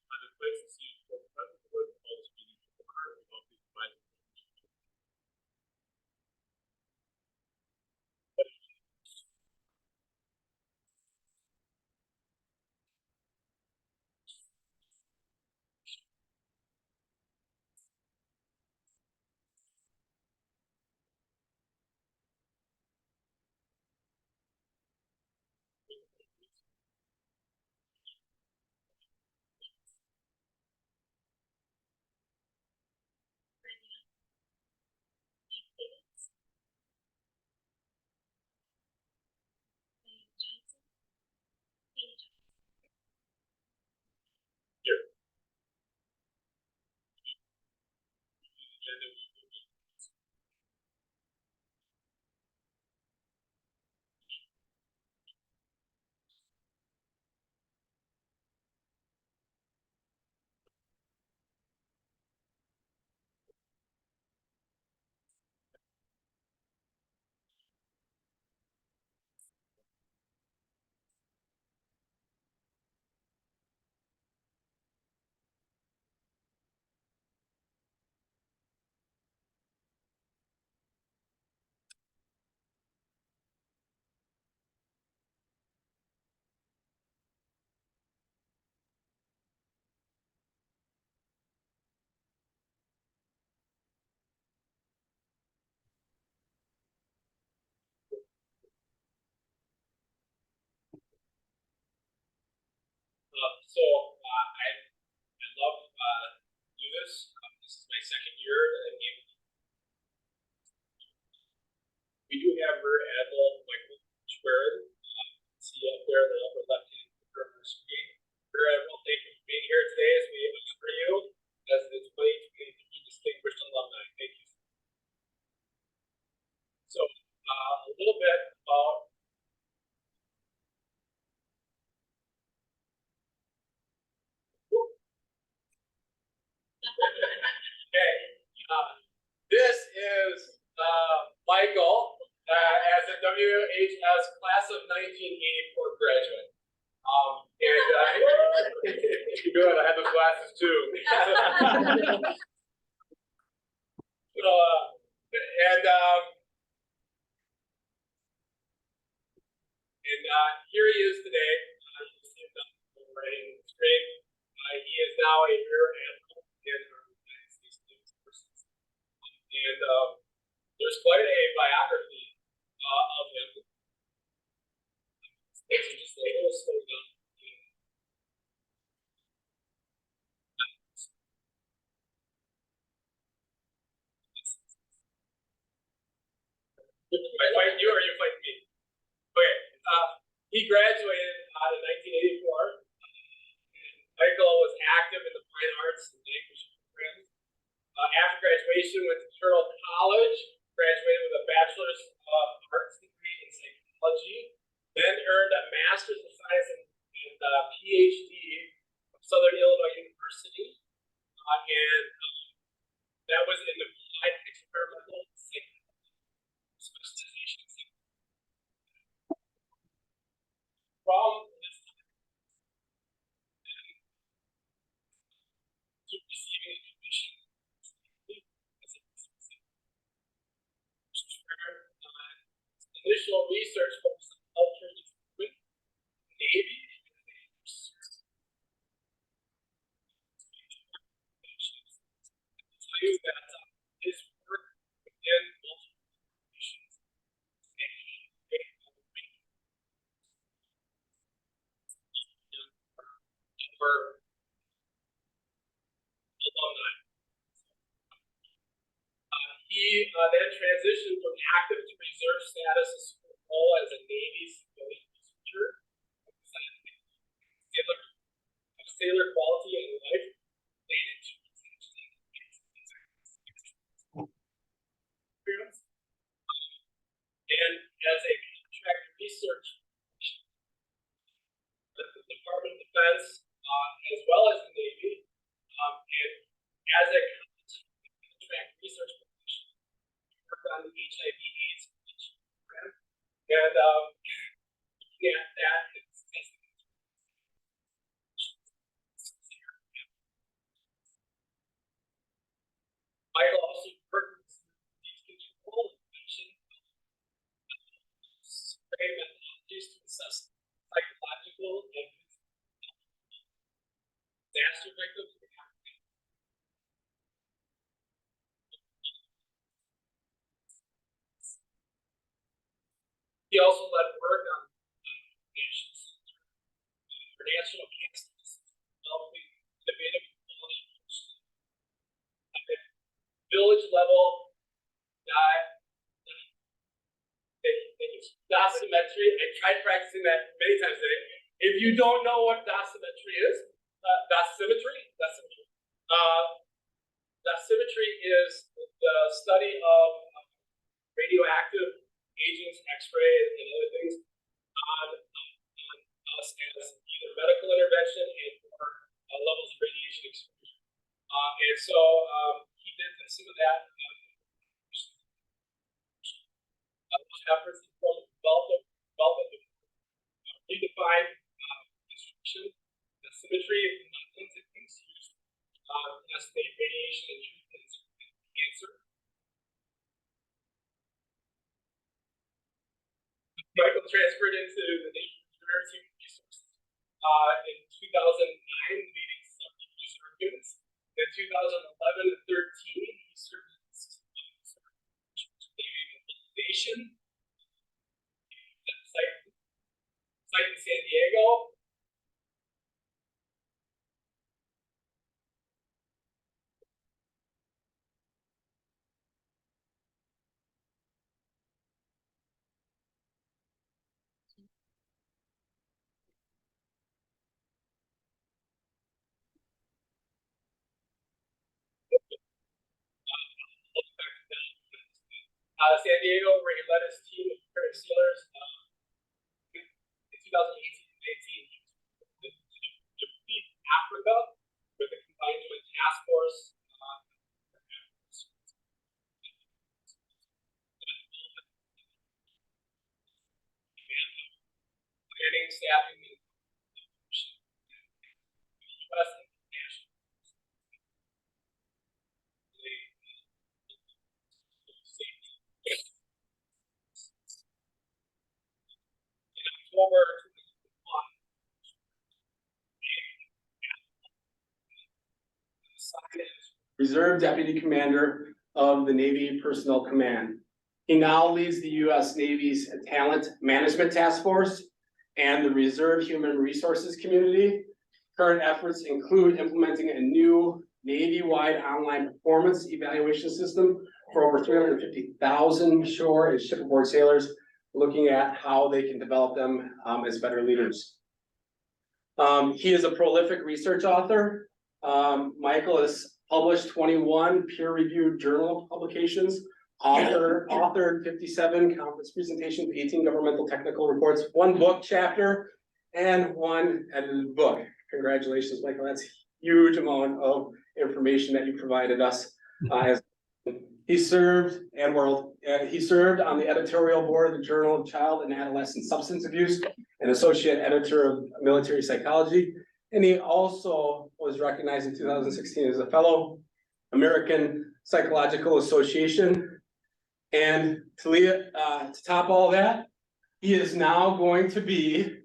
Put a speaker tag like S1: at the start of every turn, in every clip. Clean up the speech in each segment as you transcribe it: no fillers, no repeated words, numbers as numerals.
S1: I'm excited to see what the president was called to be part of these advisors. Here. Agenda. I love do this. This is my second year at Game. We do have Rear Admiral Michael Schwerin. See up there in the upper left-hand corner of the screen. Rear Admiral, thank you for being here today as we honor you as the 2023 Distinguished Alumni. Thank you. So, a little bit about okay. This is Michael as a WHS class of 1984 graduate. Good, I have the glasses too. Here he is today. You see him right in the screen. He is now a rear admiral in our United States Naval Forces. And there's quite a biography of him. Just a little slow down. Am I fighting you or are you fighting me? Okay. He graduated in 1984. Michael was active in the fine arts and language programs. After graduation, went to Carroll College, graduated with a bachelor's of arts degree in psychology, then earned a master's of science and PhD from Southern Illinois University, and that was in applied experimental psychology specialization. From this time to receiving a commission as a initial research focused on culture development, Navy, tell you that his work within multiple organizations for alumni. He then transitioned from active to reserve status as role as a Navy civilian researcher, sailor quality and life related to experience. And as a contract research, the Department of Defense, as well as the Navy, and as a contract research position, worked on the HIV/AIDS program, and looking at that, He also led work on national cancer developing innovative quality village level dosimetry. I tried practicing that many times today. If you don't know what dosimetry is, dosimetry is the study of radioactive agents, X-ray, and other things on us as either medical intervention and or levels of radiation exposure. And so he did some of that. Efforts to develop redefine instruction, the symmetry of methods and things used to estimate radiation and treatment cancer. Michael transferred into the Navy Reserve Human Resources in 2009, leading several reserve units. In 2011 and 13, he served as Navy mobilization. Site in San Diego. San Diego, where he led his team of Paris Steelers in 2018-19. He was to defeat Africa with a combined joint task force. Planning, staffing, and U.S. and international. In October 2021, Reserve Deputy Commander of the Navy Personnel Command. He now leads the U.S. Navy's Talent Management Task Force and the Reserve Human Resources Community. Current efforts include implementing a new Navy-wide online performance evaluation system for over 350,000 shore and shipboard sailors, looking at how they can develop them as better leaders. He is a prolific research author. Michael has published 21 peer-reviewed journal publications, authored 57 conference presentations, 18 governmental technical reports, 1 book chapter, and 1 edited book. Congratulations, Michael. That's a huge amount of information that you provided us. He served on the editorial board of the Journal of Child and Adolescent Substance Abuse and associate editor of Military Psychology. And he also was recognized in 2016 as a fellow American Psychological Association. And to top all that, he is now going to be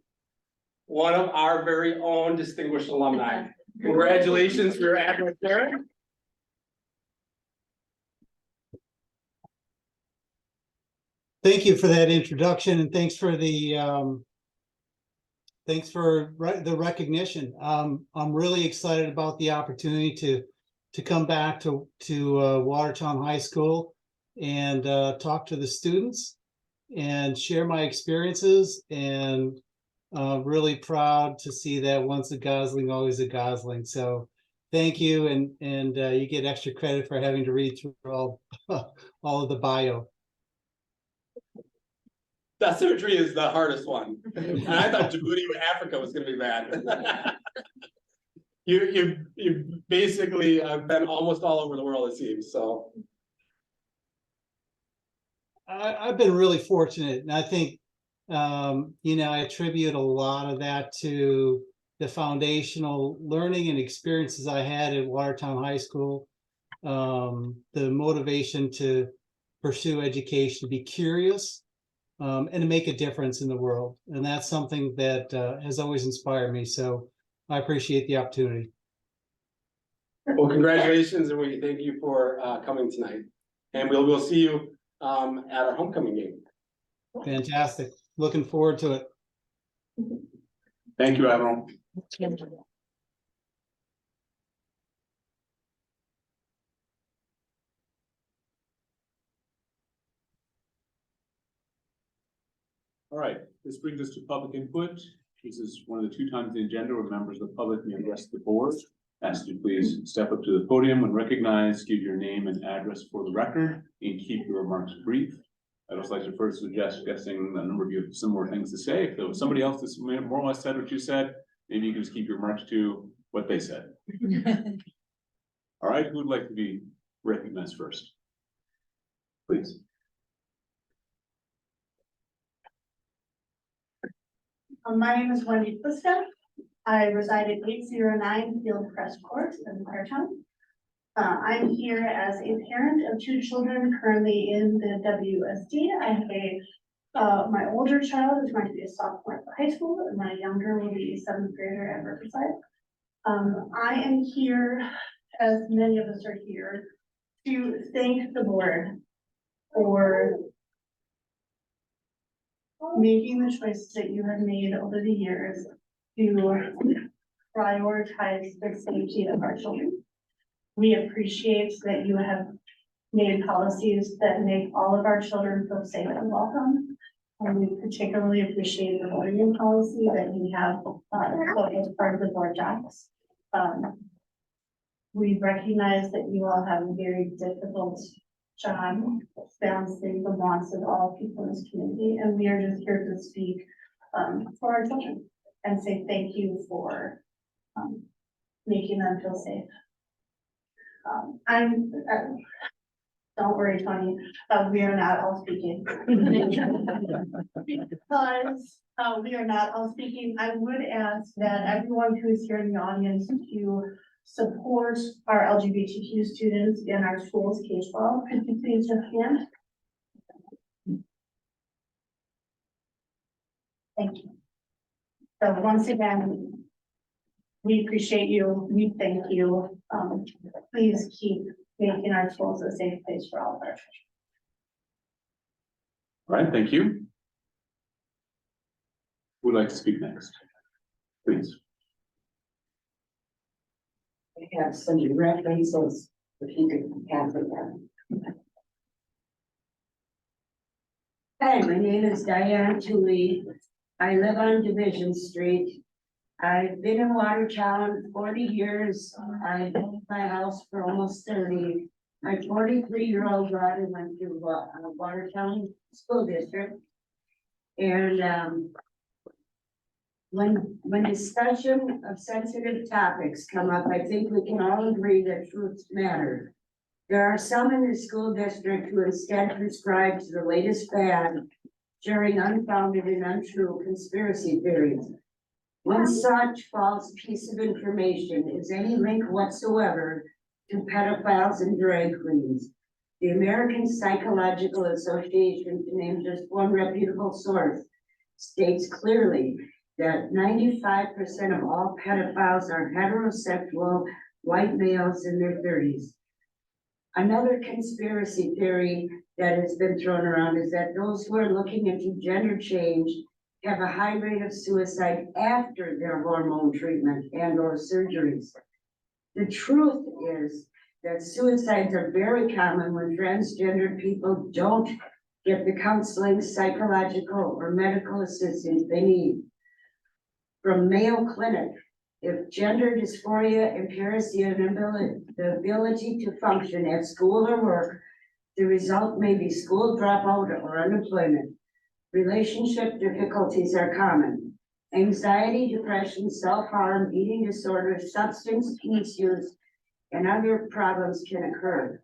S1: one of our very own distinguished alumni. Congratulations, Rear Admiral Derek.
S2: Thank you for that introduction, and thanks for the recognition. I'm really excited about the opportunity to come back to Watertown High School and talk to the students and share my experiences, and really proud to see that once a Gosling, always a Gosling. So thank you, and you get extra credit for having to read through all of the bio.
S1: Dosimetry is the hardest one. And I thought Djibouti, Africa was going to be bad. You basically have been almost all over the world, it seems. So
S2: I've been really fortunate, and I think I attribute a lot of that to the foundational learning and experiences I had at Watertown High School, the motivation to pursue education, to be curious, and to make a difference in the world. And that's something that has always inspired me. So I appreciate the opportunity.
S1: Well, congratulations, and we thank you for coming tonight. And we'll see you at our homecoming game.
S2: Fantastic. Looking forward to it.
S3: Thank you, Admiral. All right, this brings us to public input. This is one of the 2 times on the agenda where members of the public may address the board. Ask you to please step up to the podium when recognized, give your name and address for the record, and keep your remarks brief. I'd also like to first suggest, guessing a number of you have similar things to say. If there was somebody else that more or less said what you said, maybe you can just keep your remarks to what they said. All right, who would like to be recognized first? Please.
S4: My name is Wendy Pliska. I reside at 809 Field Crest Court in Watertown. I'm here as a parent of 2 children currently in the WSD. I have my older child is going to be a sophomore at the high school, and my younger will be a 7th grader at Riverside. I am here, as many of us are here, to thank the board for making the choices that you have made over the years to prioritize the safety of our children. We appreciate that you have made policies that make all of our children feel safe and welcome. And we particularly appreciate the bullying policy that you have put as part of the board docs. We recognize that you all have a very difficult job balancing the wants of all people in this community, and we are just here to speak for our children and say thank you for making them feel safe. Don't worry, Tony, we are not all speaking. Because we are not all speaking, I would ask that everyone who is here in the audience to support our LGBTQ students in our schools K-12. Could you please just hand? Thank you. So once again, we appreciate you. We thank you. Please keep making our schools a safe place for all of our children.
S3: All right, thank you. Who would like to speak next? Please.
S5: We have some references, if you could have them. Hi, my name is Diane Tooley. I live on Division Street. I've been in Watertown 40 years. I've owned my house for almost 30. My 43-year-old daughter went to Watertown School District. And when discussion of sensitive topics come up, I think we can all agree that truths matter. There are some in the school district who instead prescribe to the latest fad, sharing unfounded and untrue conspiracy theories. One such false piece of information is any link whatsoever to pedophiles and drag queens. The American Psychological Association, to name just one reputable source, states clearly that 95% of all pedophiles are heterosexual white males in their 30s. Another conspiracy theory that has been thrown around is that those who are looking into gender change have a high rate of suicide after their hormone treatment and or surgeries. The truth is that suicides are very common when transgender people don't get the counseling, psychological, or medical assistance they need. From Mayo Clinic, if gender dysphoria impairs the ability to function at school or work, the result may be school dropout or unemployment. Relationship difficulties are common. Anxiety, depression, self-harm, eating disorders, substance misuse, and other problems can occur.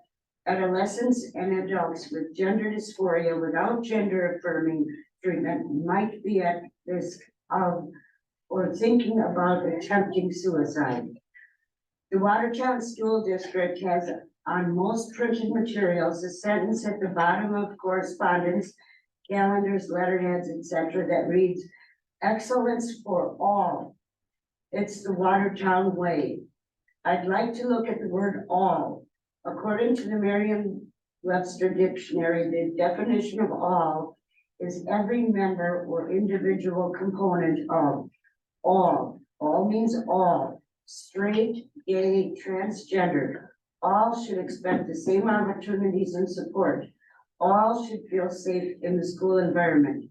S5: Adolescents and adults with gender dysphoria without gender affirming treatment might be at risk of or thinking about attempting suicide. The Watertown School District has on most printed materials a sentence at the bottom of correspondence, calendars, letterheads, etc. that reads, "Excellence for all. It's the Watertown way." I'd like to look at the word all. According to the Merriam-Webster dictionary, the definition of all is every member or individual component of all means all, straight, gay, transgender, all should expect the same opportunities and support. All should feel safe in the school environment.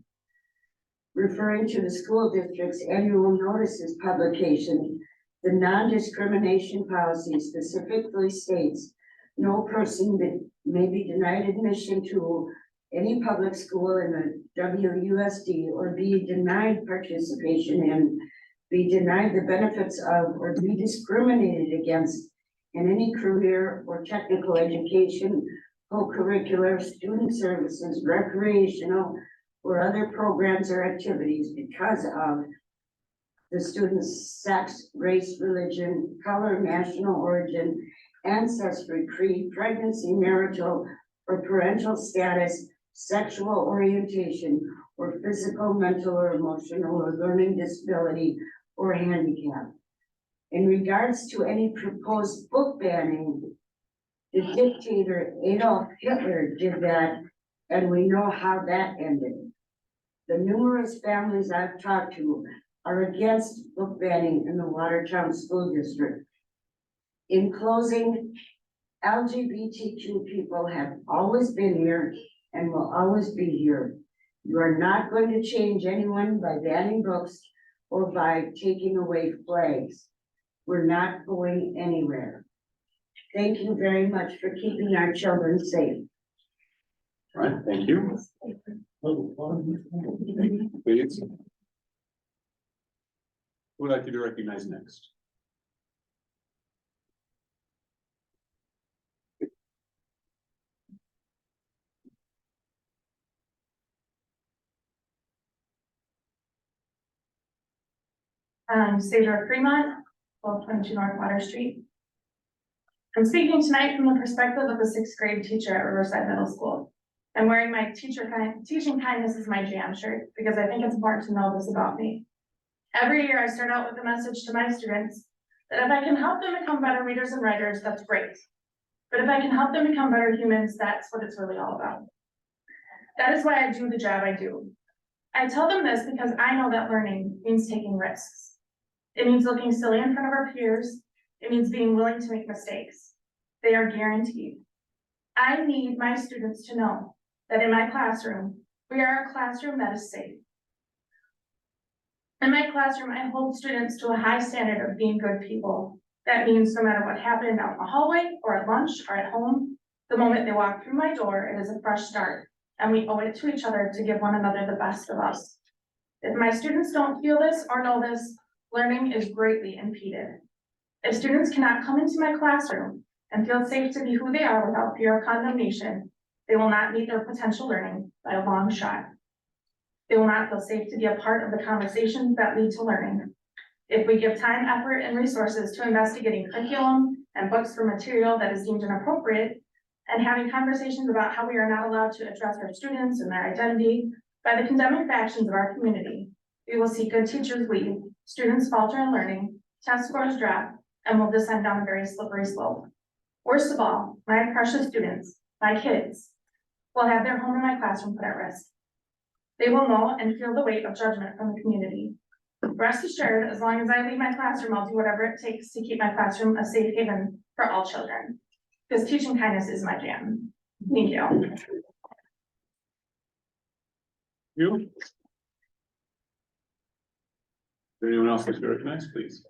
S5: Referring to the school district's annual notices publication, the non-discrimination policy specifically states no person that may be denied admission to any public school in the WUSD or be denied participation in, be denied the benefits of, or be discriminated against in any career or technical education, co-curricular, student services, recreational, or other programs or activities because of the student's sex, race, religion, color, national origin, ancestry, creed, pregnancy, marital or parental status, sexual orientation, or physical, mental, or emotional, or learning disability or handicap. In regards to any proposed book banning, the dictator Adolf Hitler did that, and we know how that ended. The numerous families I've talked to are against book banning in the Watertown School District. In closing, LGBTQ people have always been here and will always be here. You are not going to change anyone by banning books or by taking away flags. We're not going anywhere. Thank you very much for keeping our children safe.
S3: All right, thank you. Please. Who would like to be recognized next?
S6: Cedar Fremont, 1222 North Water Street. I'm speaking tonight from the perspective of a sixth grade teacher at Riverside Middle School. I'm wearing my teaching kindness is my jam shirt because I think it's important to know this about me. Every year I start out with a message to my students that if I can help them become better readers and writers, that's great. But if I can help them become better humans, that's what it's really all about. That is why I do the job I do. I tell them this because I know that learning means taking risks. It means looking silly in front of our peers. It means being willing to make mistakes. They are guaranteed. I need my students to know that in my classroom, we are a classroom that is safe. In my classroom, I hold students to a high standard of being good people. That means no matter what happened out in the hallway or at lunch or at home, the moment they walk through my door, it is a fresh start, and we owe it to each other to give one another the best of us. If my students don't feel this or know this, learning is greatly impeded. If students cannot come into my classroom and feel safe to be who they are without fear of condemnation, they will not meet their potential learning by a long shot. They will not feel safe to be a part of the conversations that lead to learning. If we give time, effort, and resources to investigating curriculum and books for material that is deemed inappropriate, and having conversations about how we are not allowed to address our students and their identity by the condemning factions of our community, we will see good teachers leave, students falter in learning, test scores drop, and will descend down a very slippery slope. Worst of all, my precious students, my kids, will have their home in my classroom put at risk. They will know and feel the weight of judgment from the community. Rest assured, as long as I leave my classroom, I'll do whatever it takes to keep my classroom a safe haven for all children. Because teaching kindness is my jam. Thank you.
S3: You? Is there anyone else that's recognized, please?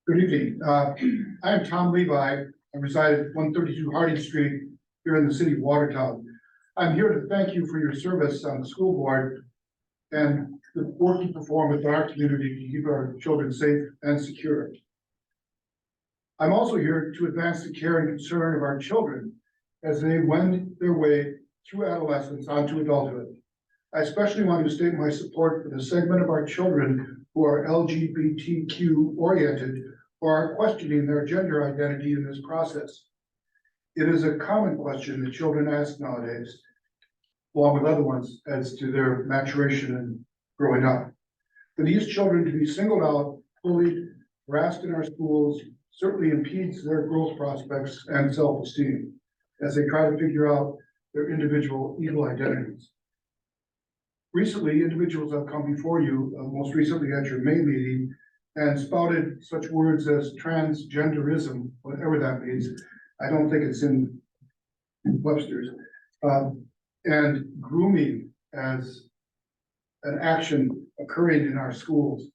S7: Good evening. I am Tom Levi. I reside at 132 Harding Street here in the city of Watertown. I'm here to thank you for your service on the school board and the work you perform with our community to keep our children safe and secure. I'm also here to advance the care and concern of our children as they wend their way through adolescence onto adulthood. I especially want to state my support for the segment of our children who are LGBTQ oriented or are questioning their gender identity in this process. It is a common question that children ask nowadays, along with other ones, as to their maturation and growing up. For these children to be singled out, bullied, harassed in our schools certainly impedes their growth prospects and self-esteem. as they try to figure out their individual equal identities. Recently, individuals have come before you, most recently at your May meeting, and spouted such words as transgenderism, whatever that means. I don't think it's in Webster's, and grooming as an action occurring in our schools.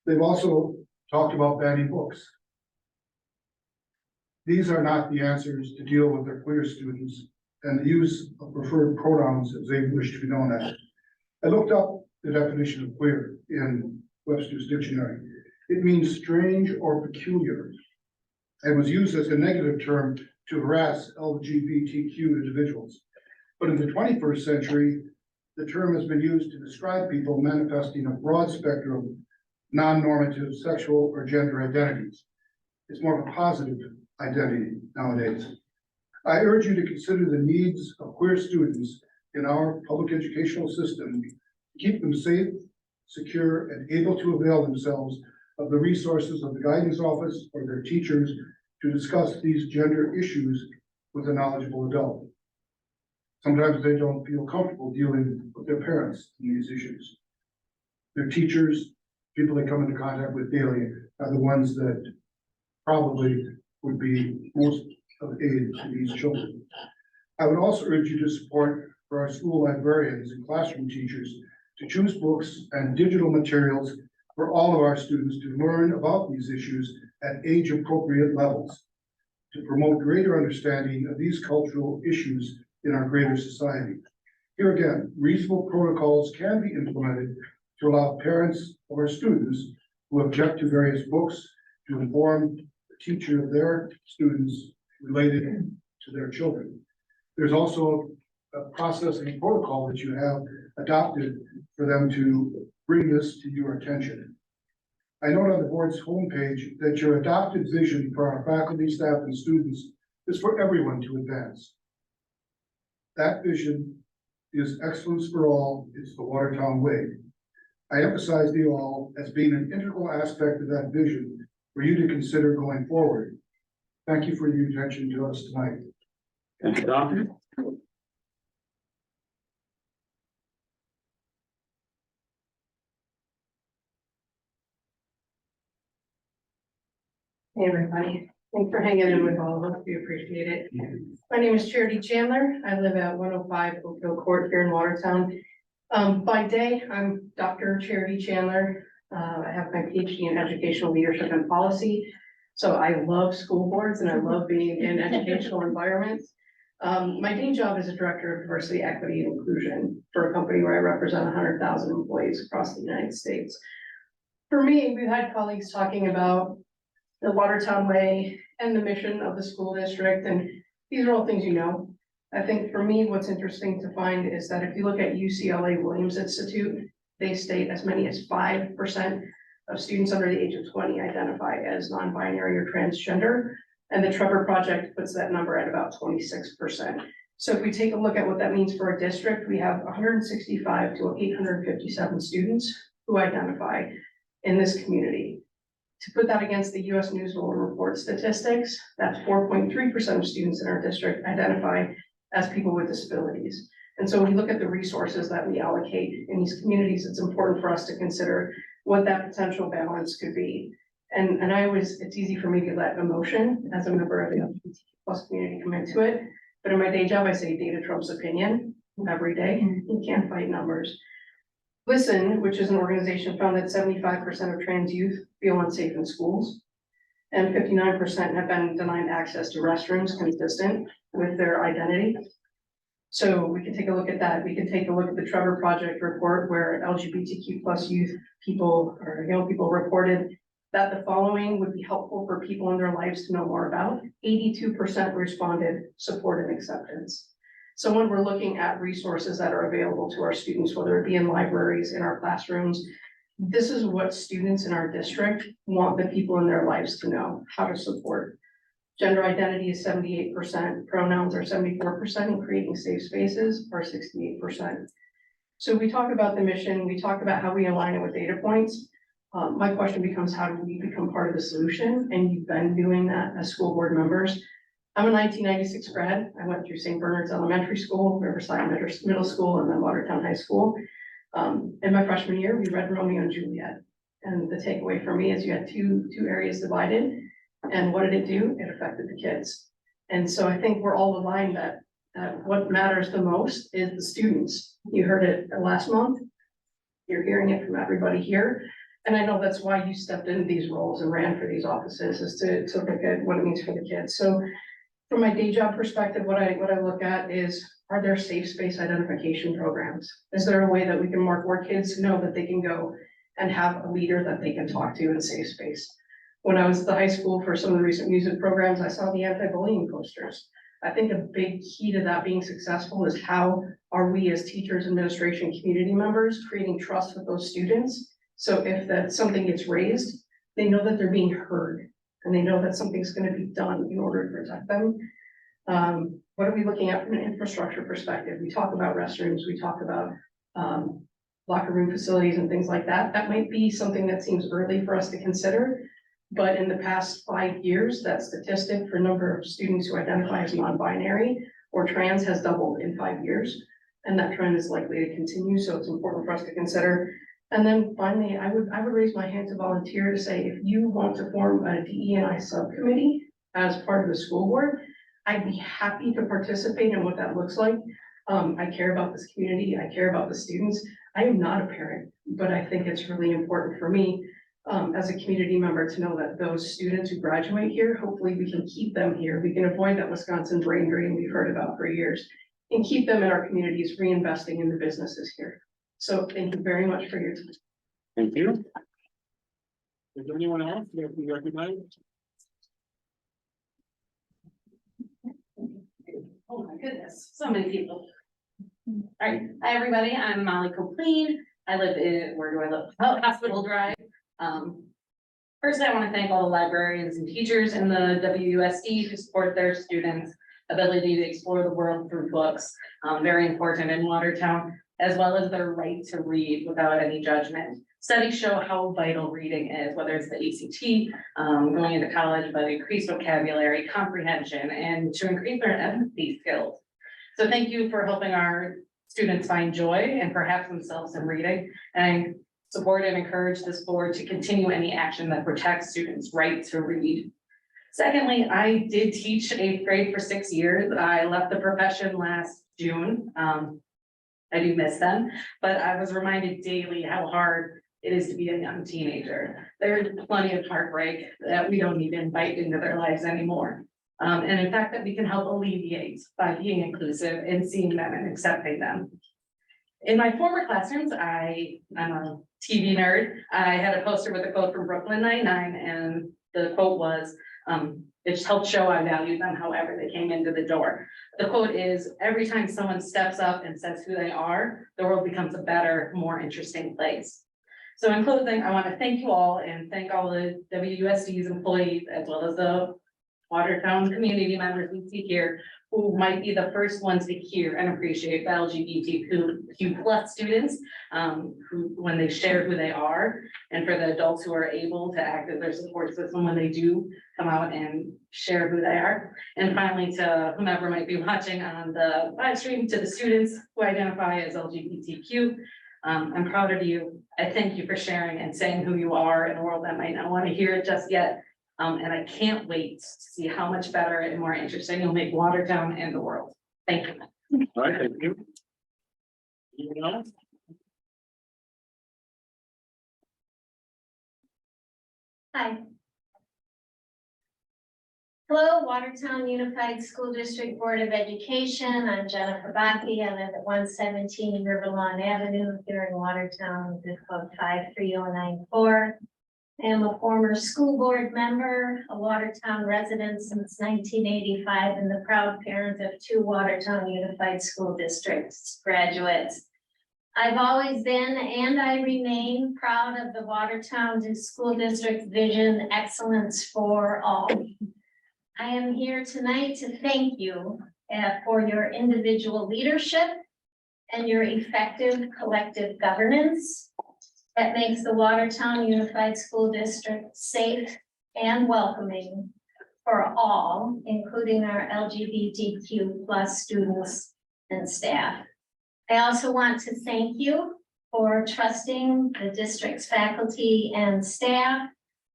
S7: They've also talked about banning books. These are not the answers to deal with their queer students and the use of preferred pronouns as they wish to be known as. I looked up the definition of queer in Webster's dictionary. It means strange or peculiar, and was used as a negative term to harass LGBTQ individuals. But in the 21st century, the term has been used to describe people manifesting a broad spectrum of non-normative sexual or gender identities. It's more of a positive identity nowadays. I urge you to consider the needs of queer students in our public educational system, keep them safe, secure, and able to avail themselves of the resources of the guidance office or their teachers to discuss these gender issues with a knowledgeable adult. Sometimes they don't feel comfortable dealing with their parents in these issues. Their teachers, people they come into contact with daily, are the ones that probably would be most of aid to these children. I would also urge you to support for our school librarians and classroom teachers to choose books and digital materials for all of our students to learn about these issues at age-appropriate levels, to promote greater understanding of these cultural issues in our greater society. Here again, reasonable protocols can be implemented to allow parents of our students who object to various books to inform the teacher of their students related to their children. There's also a process and a protocol that you have adopted for them to bring this to your attention. I note on the board's homepage that your adopted vision for our faculty, staff, and students is for everyone to advance. That vision is excellence for all. It's the Watertown way. I emphasize the all as being an integral aspect of that vision for you to consider going forward. Thank you for your attention to us tonight.
S3: Thank you, Tom.
S8: Hey, everybody. Thanks for hanging in with all of us. We appreciate it. My name is Charity Chandler. I live at 105 Oakville Court here in Watertown. By day, I'm Dr. Charity Chandler. I have my PhD in educational leadership and policy. So I love school boards and I love being in educational environments. My day job is a director of diversity, equity, and inclusion for a company where I represent 100,000 employees across the United States. For me, we've had colleagues talking about the Watertown way and the mission of the school district, and these are all things you know. I think for me, what's interesting to find is that if you look at UCLA Williams Institute, they state as many as 5% of students under the age of 20 identify as non-binary or transgender, and the Trevor Project puts that number at about 26%. So if we take a look at what that means for a district, we have 165 to 857 students who identify in this community. To put that against the US News and World Report statistics, that's 4.3% of students in our district identify as people with disabilities. And so when we look at the resources that we allocate in these communities, it's important for us to consider what that potential balance could be. And it's easy for me to let emotion as a member of the LGBT+ community come into it. But in my day job, I say data trumps opinion every day. You can't fight numbers. Listen, which is an organization, found that 75% of trans youth feel unsafe in schools, and 59% have been denied access to restrooms consistent with their identity. So we can take a look at that. We can take a look at the Trevor Project report where LGBTQ+ youth people or young people reported that the following would be helpful for people in their lives to know more about. 82% responded support and acceptance. So when we're looking at resources that are available to our students, whether it be in libraries, in our classrooms, this is what students in our district want the people in their lives to know, how to support. Gender identity is 78%, pronouns are 74%, and creating safe spaces are 68%. So we talk about the mission, we talk about how we align it with data points. My question becomes, how do we become part of the solution? And you've been doing that as school board members. I'm a 1996 grad. I went through St. Bernard's Elementary School, Riverside Middle School, and then Watertown High School. In my freshman year, we read Romeo and Juliet. And the takeaway for me is you had two areas divided. And what did it do? It affected the kids. And so I think we're all aligned that what matters the most is the students. You heard it last month. You're hearing it from everybody here. And I know that's why you stepped into these roles and ran for these offices, is to look at what it means for the kids. So from my day job perspective, what I look at is, are there safe space identification programs? Is there a way that we can work where kids know that they can go and have a leader that they can talk to in a safe space? When I was at the high school for some of the recent music programs, I saw the anti-bullying posters. I think a big key to that being successful is how are we as teachers, administration, community members creating trust with those students? So if that something gets raised, they know that they're being heard and they know that something's going to be done in order to protect them. What are we looking at from an infrastructure perspective? We talk about restrooms, we talk about locker room facilities and things like that. That might be something that seems early for us to consider. But in the past 5 years, that statistic for number of students who identify as non-binary or trans has doubled in 5 years. And that trend is likely to continue, so it's important for us to consider. And then finally, I would raise my hand to volunteer to say, if you want to form a DE&I subcommittee as part of the school board, I'd be happy to participate in what that looks like. I care about this community, I care about the students. I am not a parent, but I think it's really important for me as a community member to know that those students who graduate here, hopefully we can keep them here. We can avoid that Wisconsin brain drain we've heard about for years and keep them in our communities, reinvesting in the businesses here. So thank you very much for your time.
S3: Thank you. Is there anyone else that you recognize?
S9: Oh my goodness, so many people. All right, hi everybody, I'm Molly Copleen. I live in, where do I live? Oh, Hospital Drive. First, I want to thank all the librarians and teachers in the WUSD who support their students' ability to explore the world through books. Very important in Watertown, as well as their right to read without any judgment. Studies show how vital reading is, whether it's the ACT, going into college, but increased vocabulary, comprehension, and to increase their empathy skills. So thank you for helping our students find joy and perhaps themselves in reading. And I support and encourage this board to continue any action that protects students' right to read. Secondly, I did teach 8th grade for 6 years. I left the profession last June. I do miss them, but I was reminded daily how hard it is to be a young teenager. There's plenty of heartbreak that we don't even invite into their lives anymore. And in fact, that we can help alleviate by being inclusive and seeing them and accepting them. In my former classrooms, I'm a TV nerd. I had a poster with a quote from Brooklyn Nine-Nine, and the quote was, it just helped show I valued them however they came into the door. The quote is, every time someone steps up and says who they are, the world becomes a better, more interesting place. So in closing, I want to thank you all and thank all the WUSD's employees, as well as the Watertown community members we see here, who might be the first ones to hear and appreciate the LGBTQ plus students, who, when they share who they are, and for the adults who are able to act as their support system when they do come out and share who they are. And finally, to whomever might be watching on the live stream, to the students who identify as LGBTQ, I'm proud of you. I thank you for sharing and saying who you are in a world that might not want to hear it just yet. And I can't wait to see how much better and more interesting you'll make Watertown and the world. Thank you.
S3: All right, thank you. Anyone else?
S10: Hi. Hello, Watertown Unified School District Board of Education. I'm Jennifer Bakke. I live at 117 River Lawn Avenue here in Watertown, zip code 53094. I am a former school board member, a Watertown resident since 1985, and the proud parent of 2 Watertown Unified School District graduates. I've always been, and I remain, proud of the Watertown School District vision, excellence for all. I am here tonight to thank you for your individual leadership and your effective collective governance that makes the Watertown Unified School District safe and welcoming for all, including our LGBTQ plus students and staff. I also want to thank you for trusting the district's faculty and staff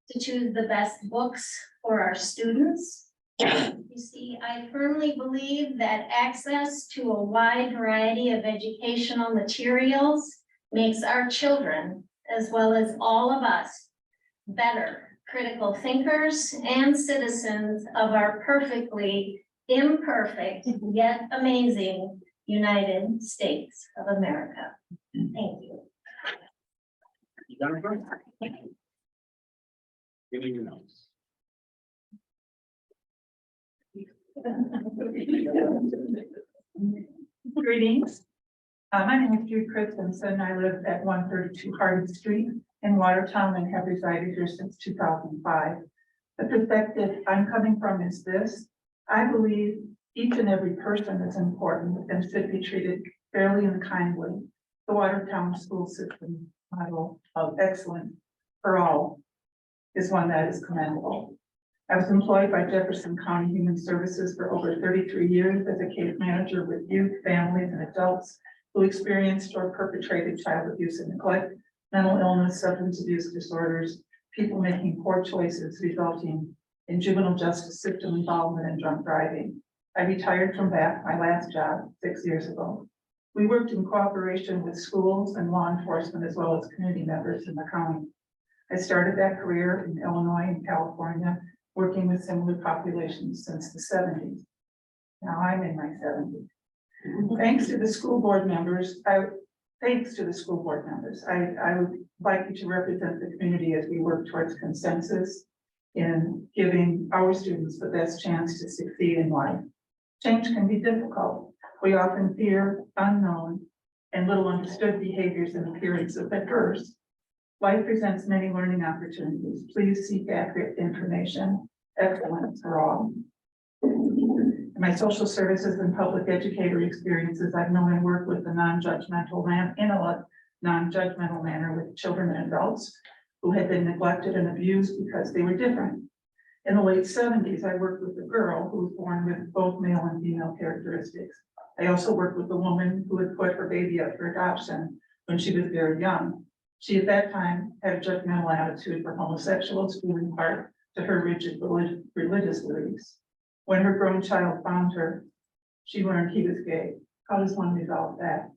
S10: to choose the best books for our students. You see, I firmly believe that access to a wide variety of educational materials makes our children, as well as all of us, better critical thinkers and citizens of our perfectly imperfect yet amazing United States of America. Thank you.
S3: Jennifer? Anything else?
S11: Greetings. My name is Jude Christensen. I live at 132 Hardin Street in Watertown and have resided here since 2005. The perspective I'm coming from is this: I believe each and every person is important and should be treated fairly and kindly. The Watertown school system model of excellence for all is one that is commendable. I was employed by Jefferson County Human Services for over 33 years as a case manager with youth, families, and adults who experienced or perpetrated child abuse and neglect, mental illness, substance abuse disorders, people making poor choices resulting in juvenile justice system involvement and drunk driving. I retired from that, my last job, 6 years ago. We worked in cooperation with schools and law enforcement as well as community members in the county. I started that career in Illinois and California, working with similar populations since the 70s. Now I'm in my 70s. Thanks to the school board members, I would like you to represent the community as we work towards consensus in giving our students the best chance to succeed in life. Change can be difficult. We often fear unknown and little understood behaviors and appearances at first. Life presents many learning opportunities. Please seek accurate information. Excellence for all. In my social services and public educator experiences, I've known and worked with a non-judgmental manner with children and adults who had been neglected and abused because they were different. In the late 70s, I worked with a girl who was born with both male and female characteristics. I also worked with a woman who had put her baby up for adoption when she was very young. She at that time had a judgmental attitude for homosexuals, due in part to her rigid religious beliefs. When her grown child found her, she learned he was gay. How does one resolve that?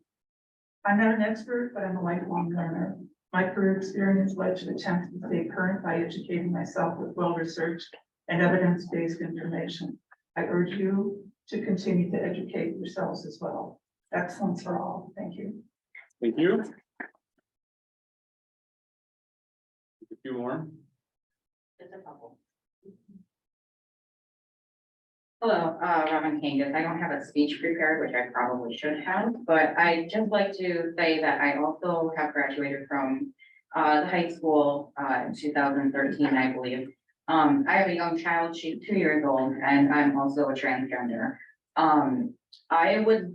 S11: I'm not an expert, but I'm a lifelong learner. My career experience led to attempts to stay current by educating myself with well-researched and evidence-based information. I urge you to continue to educate yourselves as well. Excellence for all. Thank you.
S3: Thank you. A few more.
S9: Just a couple. Hello, Robin Kangas. I don't have a speech prepared, which I probably should have, but I'd just like to say that I also have graduated from the high school in 2013, I believe. I have a young child, she's 2 years old, and I'm also a transgender. I would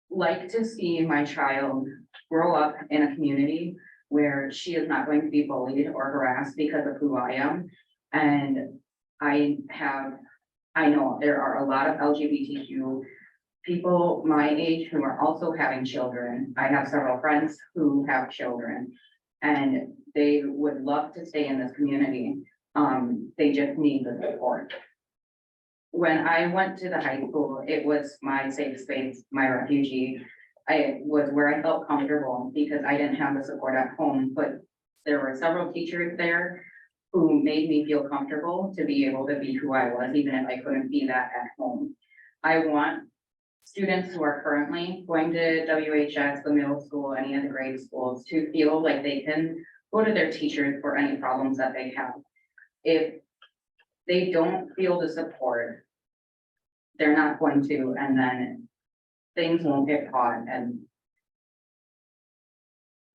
S9: like to see my child grow up in a community where she is not going to be bullied or harassed because of who I am. And I know there are a lot of LGBTQ people my age who are also having children. I have several friends who have children and they would love to stay in this community. They just need the support. When I went to the high school, it was my safe space, my refugee. I was where I felt comfortable because I didn't have the support at home, but there were several teachers there who made me feel comfortable to be able to be who I was, even if I couldn't be that at home. I want students who are currently going to WHS, the middle school, any of the grade schools, to feel like they can go to their teachers for any problems that they have. If they don't feel the support, they're not going to, and then things won't get caught, and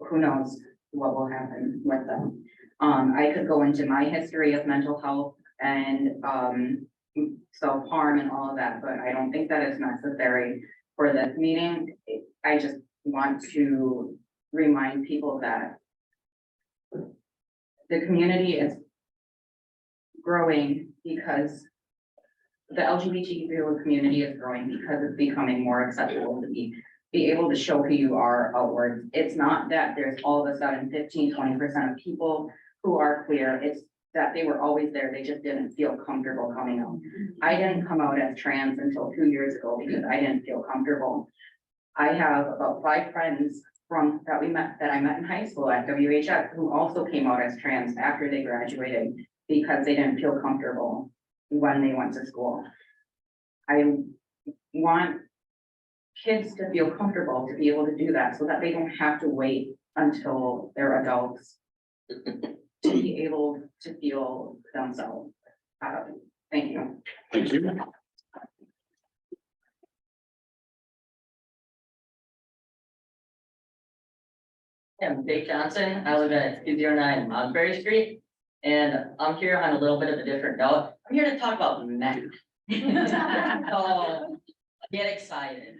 S9: who knows what will happen with them. I could go into my history of mental health and self-harm and all of that, but I don't think that is necessary for this meeting. I just want to remind people that the community is growing because the LGBTQ community is growing because it's becoming more acceptable to be able to show who you are outward. It's not that there's all of a sudden 15-20% of people who are queer. It's that they were always there. They just didn't feel comfortable coming out. I didn't come out as trans until 2 years ago because I didn't feel comfortable. I have about 5 friends that I met in high school at WHS who also came out as trans after they graduated because they didn't feel comfortable when they went to school. I want kids to feel comfortable to be able to do that so that they don't have to wait until they're adults to be able to feel themselves. Thank you.
S3: Thank you.
S12: I'm Jake Johnson. I live at 209 Monterey Street, and I'm here on a little bit of a different note. I'm here to talk about math. So get excited.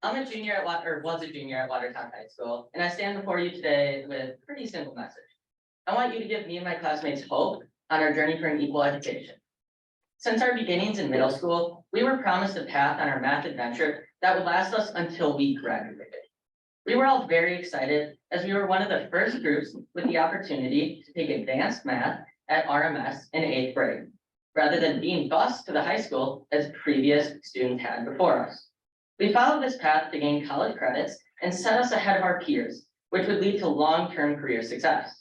S12: I'm a junior at was a junior at Watertown High School, and I stand before you today with a pretty simple message. I want you to give me and my classmates hope on our journey for an equal education. Since our beginnings in middle school, we were promised a path on our math adventure that would last us until we graduated. We were all very excited as we were one of the first groups with the opportunity to take advanced math at RMS in 8th grade, rather than being bused to the high school as previous students had before us. We followed this path to gain college credits and set us ahead of our peers, which would lead to long-term career success.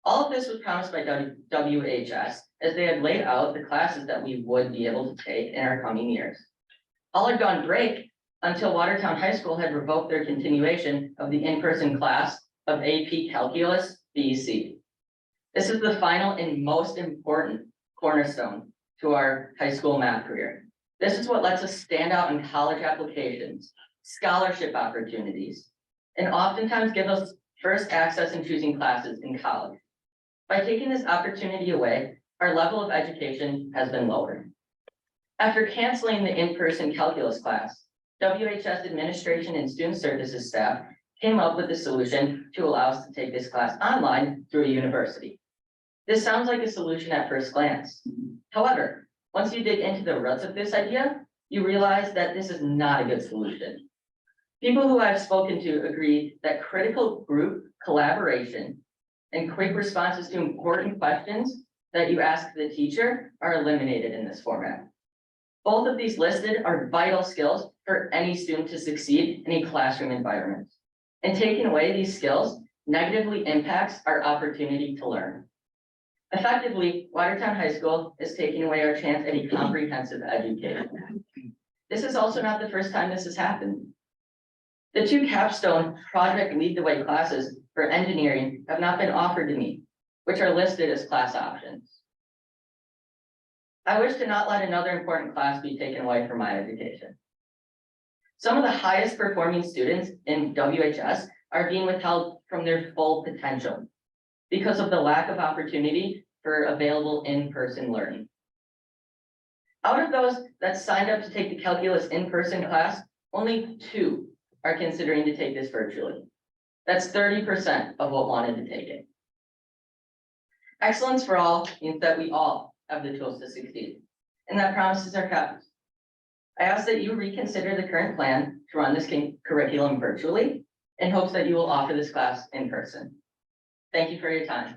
S12: All of this was promised by WHS as they had laid out the classes that we would be able to take in our coming years. All had gone great until Watertown High School had revoked their continuation of the in-person class of AP Calculus BC. This is the final and most important cornerstone to our high school math career. This is what lets us stand out in college applications, scholarship opportunities, and oftentimes give us first access in choosing classes in college. By taking this opportunity away, our level of education has been lowered. After canceling the in-person calculus class, WHS administration and student services staff came up with a solution to allow us to take this class online through a university. This sounds like a solution at first glance. However, once you dig into the roots of this idea, you realize that this is not a good solution. People who I've spoken to agree that critical group collaboration and quick responses to important questions that you ask the teacher are eliminated in this format. Both of these listed are vital skills for any student to succeed in a classroom environment. And taking away these skills negatively impacts our opportunity to learn. Effectively, Watertown High School is taking away our chance at a comprehensive education. This is also not the first time this has happened. The 2 capstone Project Lead the Way classes for engineering have not been offered to me, which are listed as class options. I wish to not let another important class be taken away from my education. Some of the highest performing students in WHS are being withheld from their full potential because of the lack of opportunity for available in-person learning. Out of those that signed up to take the calculus in-person class, only 2 are considering to take this virtually. That's 30% of what wanted to take it. Excellence for all means that we all have the tools to succeed, and that promises are kept. I ask that you reconsider the current plan to run this curriculum virtually in hopes that you will offer this class in person. Thank you for your time.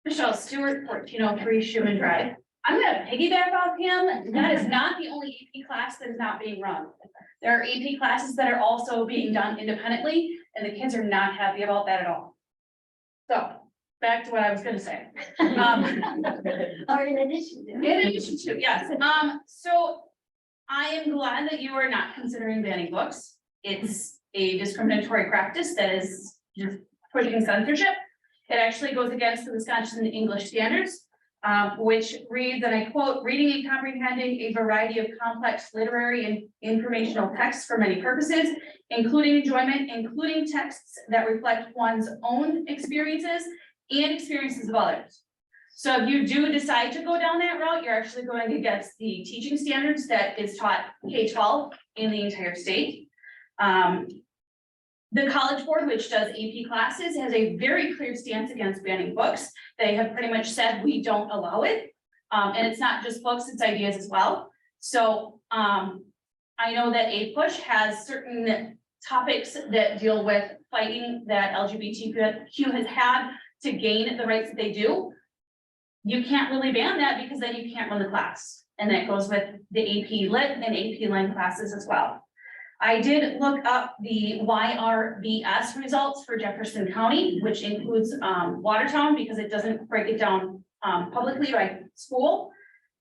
S13: Michelle Stewart, 1403 Schuman Drive. I'm gonna piggyback off him. That is not the only AP class that is not being run. There are AP classes that are also being done independently, and the kids are not happy about that at all. So, back to what I was gonna say.
S10: Or in addition to.
S13: Yes, so I am glad that you are not considering banning books. It's a discriminatory practice that is pushing censorship. It actually goes against the Wisconsin English standards, which reads, and I quote, reading and comprehending a variety of complex literary and informational texts for many purposes, including enjoyment, including texts that reflect one's own experiences and experiences of others. So if you do decide to go down that route, you're actually going against the teaching standards that is taught K-12 in the entire state. The College Board, which does AP classes, has a very clear stance against banning books. They have pretty much said we don't allow it. And it's not just books, it's ideas as well. So I know that APUSH has certain topics that deal with fighting that LGBTQ has had to gain the rights that they do. You can't really ban that because then you can't run the class. And that goes with the AP Lit and AP Lang classes as well. I did look up the YRBS results for Jefferson County, which includes Watertown, because it doesn't break it down publicly by school.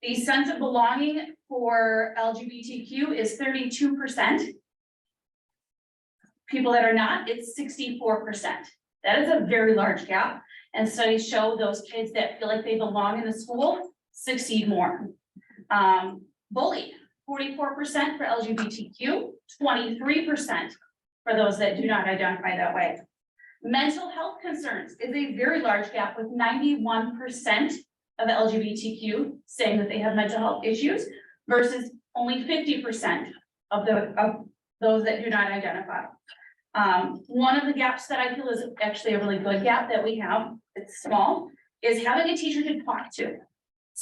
S13: The sense of belonging for LGBTQ is 32%. People that are not, it's 64%. That is a very large gap. And studies show those kids that feel like they belong in the school succeed more. Bullied, 44% for LGBTQ, 23% for those that do not identify that way. Mental health concerns is a very large gap, with 91% of LGBTQ saying that they have mental health issues versus only 50% of those that do not identify. One of the gaps that I feel is actually a really good gap that we have, it's small, is having a teacher to talk to.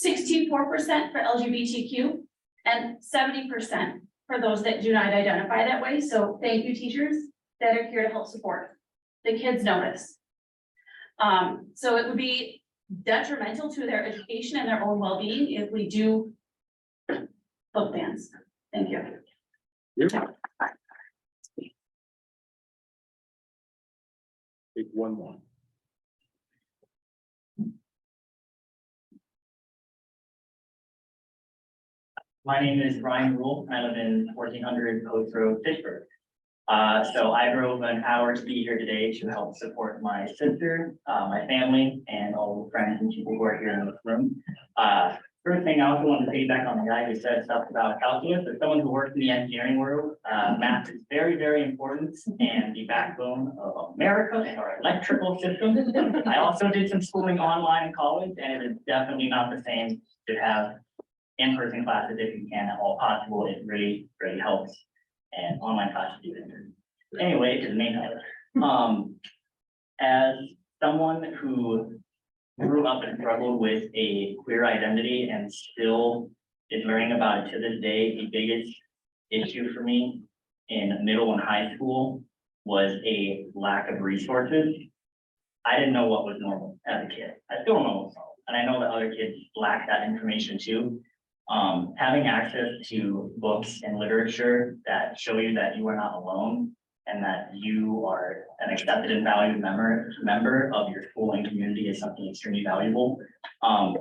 S13: 64% for LGBTQ and 70% for those that do not identify that way. So thank you, teachers that are here to help support. The kids notice. So it would be detrimental to their education and their own well-being if we do book bans. Thank you.
S3: Take one more.
S14: My name is Ryan Rule. I live in 1400 Post Road, Fitchburg. So I drove an hour to be here today to help support my sister, my family, and all the friends and people who are here in this room. First thing, I also want to piggyback on the guy who said stuff about calculus. As someone who works in the engineering world, math is very, very important and the backbone of America and our electrical system. I also did some schooling online in college, and it is definitely not the same to have in-person classes if you can at all possible. It really, really helps. And online classes do it. Anyway, to the main item. As someone who grew up and struggled with a queer identity and still is learning about it to this day, the biggest issue for me in middle and high school was a lack of resources. I didn't know what was normal as a kid. I still don't know what's normal. And I know that other kids lack that information too. Having access to books and literature that show you that you are not alone and that you are an accepted and valued member of your school and community is something extremely valuable.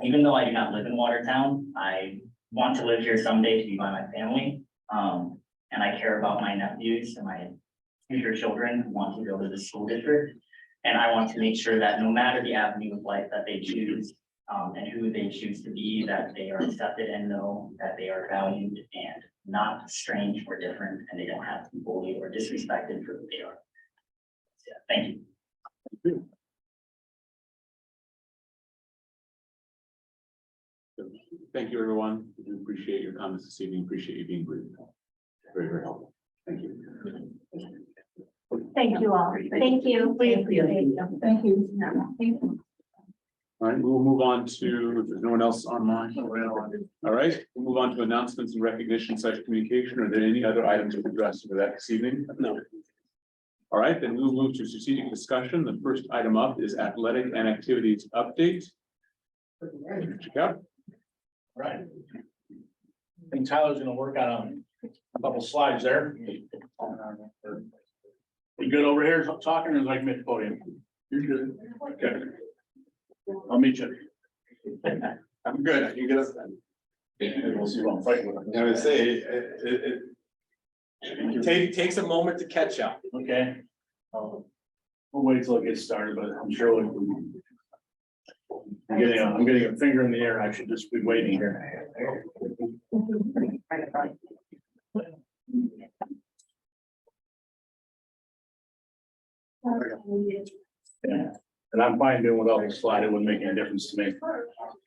S14: Even though I do not live in Watertown, I want to live here someday to be by my family. And I care about my nephews and my future children who want to go to the school district. And I want to make sure that no matter the avenue of life that they choose, and who they choose to be, that they are accepted and know that they are valued and not strange or different, and they don't have to be bullied or disrespected for who they are. So, yeah, thank you.
S3: Thank you, everyone. We do appreciate your comments this evening. Appreciate you being brief. Very, very helpful. Thank you.
S10: Thank you all. Thank you.
S11: Thank you. Thank you.
S3: All right, we'll move on to, if there's no one else online. All right, we'll move on to announcements and recognition / communication. Are there any other items to address for that this evening? No. All right, then we'll move to strategic discussion. The first item up is athletic and activities update. Check out.
S15: Right. I think Tyler's gonna work on a couple slides there. You good over here talking, or is I can make the podium? You're good. Okay. I'll meet you. I'm good. I can get us then. We'll see what I'm fighting with.
S16: I would say it takes a moment to catch up.
S15: Okay. We'll wait till it gets started, but I'm sure I'm getting a finger in the air. I should just be waiting here. Yeah. And I'm fine doing without the slide, it wouldn't make any difference to me.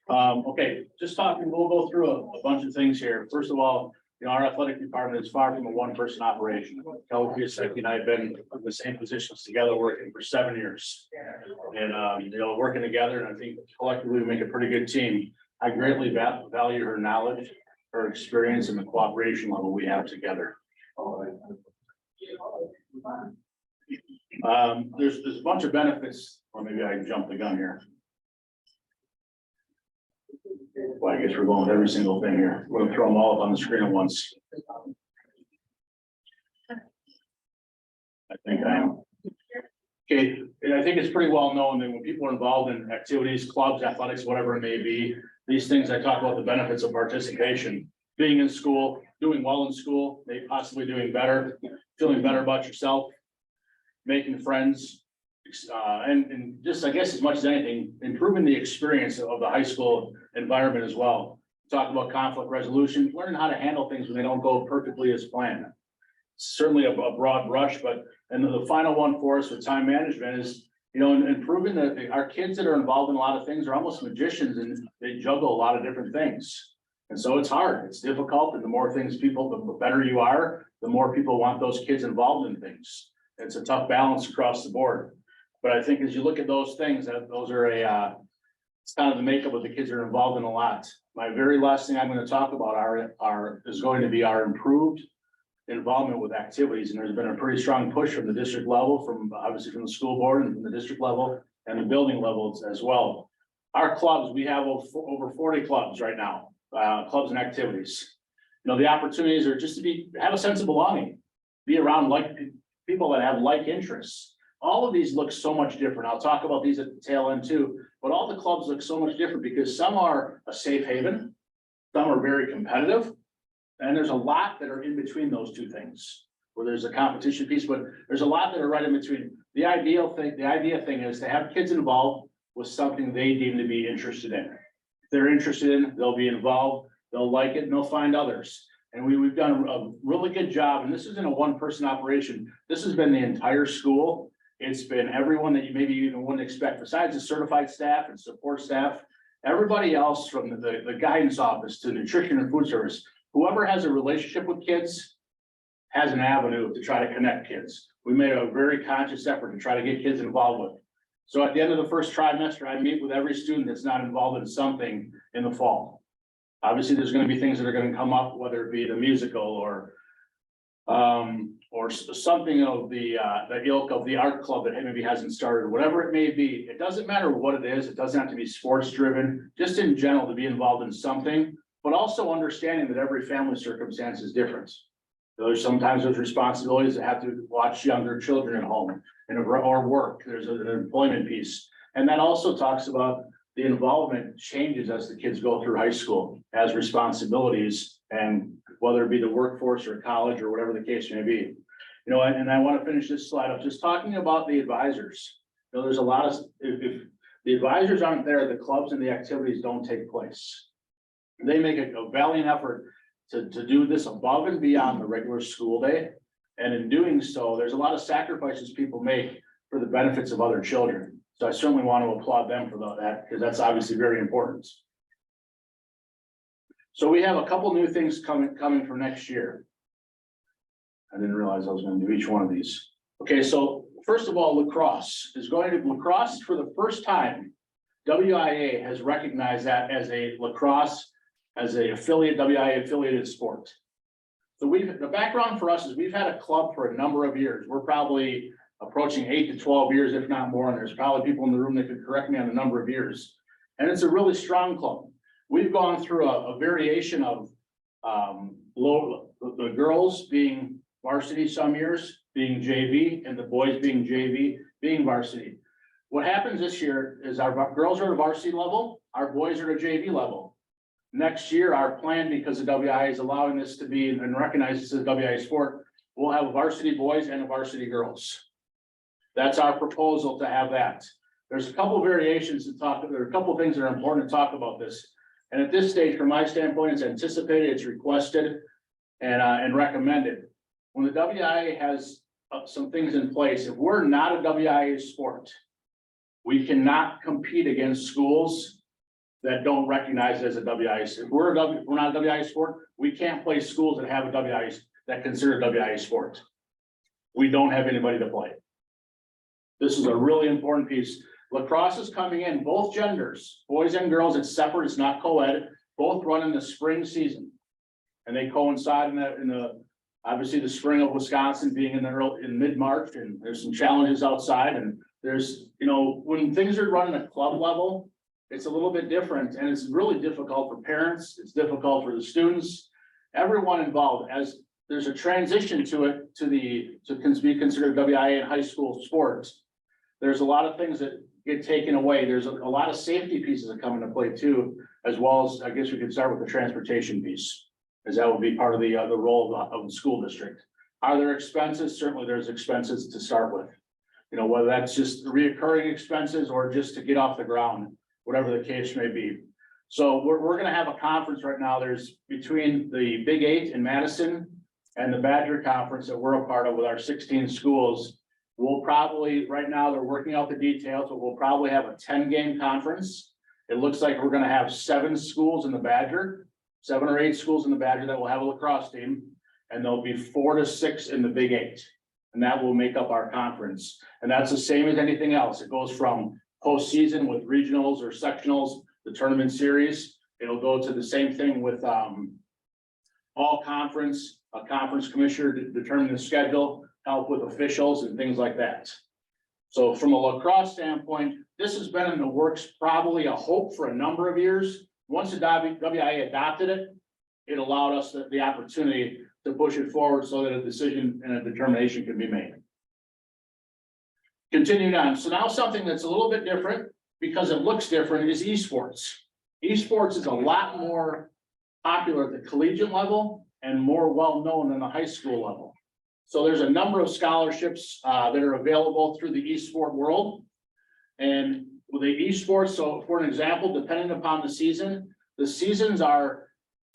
S15: Okay, just talking, we'll go through a bunch of things here. First of all, our athletic department is far from a one-person operation. Kelly Piasecki and I have been in the same positions together, working for 7 years. And, working together, and I think collectively we make a pretty good team. I greatly value her knowledge, her experience, and the cooperation level we have together. There's a bunch of benefits, or maybe I jumped the gun here. Well, I guess we're going with every single thing here. We're gonna throw them all up on the screen at once. I think I am. Okay, and I think it's pretty well known that when people are involved in activities, clubs, athletics, whatever it may be, these things I talk about the benefits of participation, being in school, doing well in school, maybe possibly doing better, feeling better about yourself, making friends, and just, I guess, as much as anything, improving the experience of the high school environment as well. Talk about conflict resolution, learning how to handle things when they don't go perfectly as planned. Certainly a broad brush, but, and the final one for us with time management is, improving our kids that are involved in a lot of things are almost magicians, and they juggle a lot of different things. And so it's hard, it's difficult, and the more things the better you are, the more people want those kids involved in things. It's a tough balance across the board. But I think as you look at those things, those are it's kind of the makeup of the kids that are involved in a lot. My very last thing I'm going to talk about is going to be our improved involvement with activities. And there's been a pretty strong push from the district level, obviously from the school board and from the district level and the building levels as well. Our clubs, we have over 40 clubs right now, clubs and activities. The opportunities are just to have a sense of belonging, be around people that have like interests. All of these look so much different. I'll talk about these at the tail end too, but all the clubs look so much different because some are a safe haven, some are very competitive, and there's a lot that are in between those two things, where there's a competition piece, but there's a lot that are right in between. The idea thing is to have kids involved with something they deem to be interested in. If they're interested in, they'll be involved, they'll like it, and they'll find others. And we've done a really good job, and this isn't a one-person operation. This has been the entire school. It's been everyone that you maybe even wouldn't expect, besides the certified staff and support staff, everybody else from the guidance office to nutrition and food service, whoever has a relationship with kids has an avenue to try to connect kids. We made a very conscious effort to try to get kids involved with it. So at the end of the first trimester, I meet with every student that's not involved in something in the fall. Obviously, there's going to be things that are going to come up, whether it be the musical or something of the ilk of the art club that maybe hasn't started, whatever it may be. It doesn't matter what it is. It doesn't have to be sports driven, just in general to be involved in something, but also understanding that every family circumstance is different. Sometimes there's responsibilities that have to watch younger children at home or work. There's an employment piece. And that also talks about the involvement changes as the kids go through high school as responsibilities, and whether it be the workforce or college or whatever the case may be. And I want to finish this slide up just talking about the advisors. There's a lot of, if the advisors aren't there, the clubs and the activities don't take place. They make a valiant effort to do this above and beyond the regular school day. And in doing so, there's a lot of sacrifices people make for the benefits of other children. So I certainly want to applaud them for that, because that's obviously very important. So we have a couple new things coming for next year. I didn't realize I was going to do each one of these. Okay, so first of all, lacrosse for the first time, WIA has recognized that as a lacrosse, as a WIA affiliated sport. So the background for us is we've had a club for a number of years. We're probably approaching 8 to 12 years, if not more. And there's probably people in the room that could correct me on the number of years. And it's a really strong club. We've gone through a variation of the girls being varsity some years, being JV, and the boys being JV, being varsity. What happens this year is our girls are at a varsity level, our boys are at a JV level. Next year, our plan, because the WIA is allowing this to be and recognize this as a WIA sport, we'll have varsity boys and varsity girls. That's our proposal to have that. There's a couple variations there are a couple things that are important to talk about this. And at this stage, from my standpoint, it's anticipated, it's requested, and recommended. When the WIA has some things in place, if we're not a WIA sport, We cannot compete against schools that don't recognize it as a WIA. If we're not a WIA sport, we can't play schools that have a WIA, that consider WIA sport. We don't have anybody to play. This is a really important piece. Lacrosse is coming in, both genders, boys and girls, it's separate, it's not co-ed, both run in the spring season. And they coincide in the obviously the spring of Wisconsin being in mid-March, and there's some challenges outside, and there's, when things are run at a club level, it's a little bit different, and it's really difficult for parents, it's difficult for the students, everyone involved, as there's a transition to it, to be considered WIA in high school sports. There's a lot of things that get taken away. There's a lot of safety pieces that come into play too, as well as, I guess we could start with the transportation piece, as that would be part of the role of the school district. Are there expenses? Certainly there's expenses to start with. Whether that's just reoccurring expenses or just to get off the ground, whatever the case may be. So we're gonna have a conference right now. There's between the Big 8 in Madison and the Badger Conference that we're a part of with our 16 schools. We'll probably, right now, they're working out the details, but we'll probably have a 10-game conference. It looks like we're gonna have 7 schools in the Badger, 7 or 8 schools in the Badger that will have a lacrosse team, and there'll be 4 to 6 in the Big 8. And that will make up our conference. And that's the same as anything else. It goes from postseason with regionals or sectionals, the tournament series. It'll go to the same thing with all conference, a conference commissioner to determine the schedule, help with officials and things like that. So from a lacrosse standpoint, this has been in the works, probably a hope for a number of years. Once the WIA adopted it, it allowed us the opportunity to push it forward so that a decision and a determination can be made. Continuing on, so now something that's a little bit different because it looks different is esports. Esports is a lot more popular at the collegiate level and more well-known than the high school level. So there's a number of scholarships that are available through the esport world. And with the esports, so for an example, depending upon the seasons are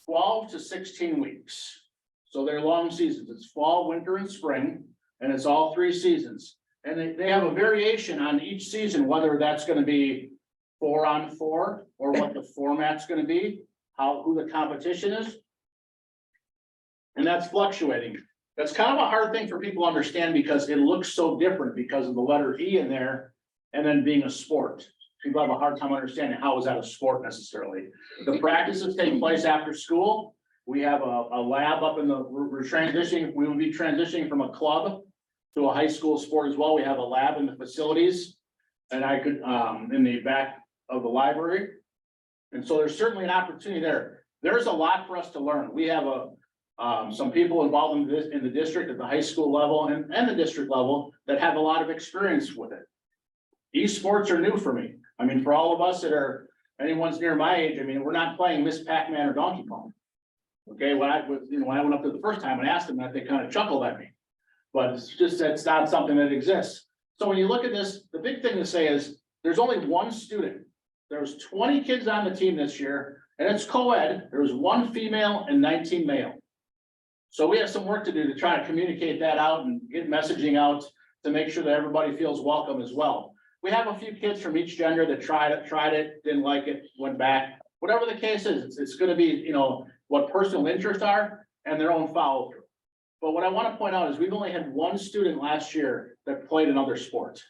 S15: 12 to 16 weeks. So they're long seasons. It's fall, winter, and spring, and it's all 3 seasons. And they have a variation on each season, whether that's going to be 4-on-4 or what the format's going to be, who the competition is. And that's fluctuating. That's kind of a hard thing for people to understand because it looks so different because of the letter E in there and then being a sport. People have a hard time understanding how is that a sport necessarily. The practices take place after school. We have a lab up we're transitioning, we will be transitioning from a club to a high school sport as well. We have a lab in the facilities and I could, in the back of the library. And so there's certainly an opportunity there. There's a lot for us to learn. We have some people involved in the district at the high school level and the district level that have a lot of experience with it. Esports are new for me. I mean, for all of us that are, anyone's near my age, I mean, we're not playing Miss Pac-Man or Donkey Kong. Okay, when I went up there the first time and asked them that, they kind of chuckled at me. But it's just, it's not something that exists. So when you look at this, the big thing to say is there's only 1 student. There's 20 kids on the team this year, and it's co-ed. There's 1 female and 19 male. So we have some work to do to try to communicate that out and get messaging out to make sure that everybody feels welcome as well. We have a few kids from each gender that tried it, didn't like it, went back. Whatever the case is, it's going to be, what personal interests are and their own follow through. But what I want to point out is we've only had 1 student last year that played another sport.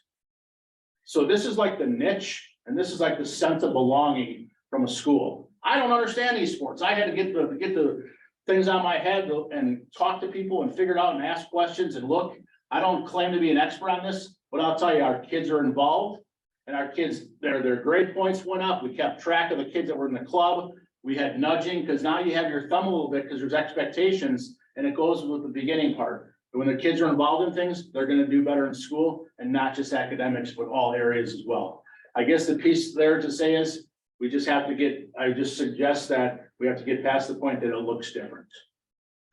S15: So this is like the niche, and this is like the sense of belonging from a school. I don't understand these sports. I had to get the things on my head and talk to people and figure it out and ask questions and look. I don't claim to be an expert on this, but I'll tell you, our kids are involved and our kids, their grade points went up. We kept track of the kids that were in the club. We had nudging because now you have your thumb a little bit because there's expectations and it goes with the beginning part. But when the kids are involved in things, they're going to do better in school and not just academics, but all areas as well. I guess the piece there to say is we just have to I just suggest that we have to get past the point that it looks different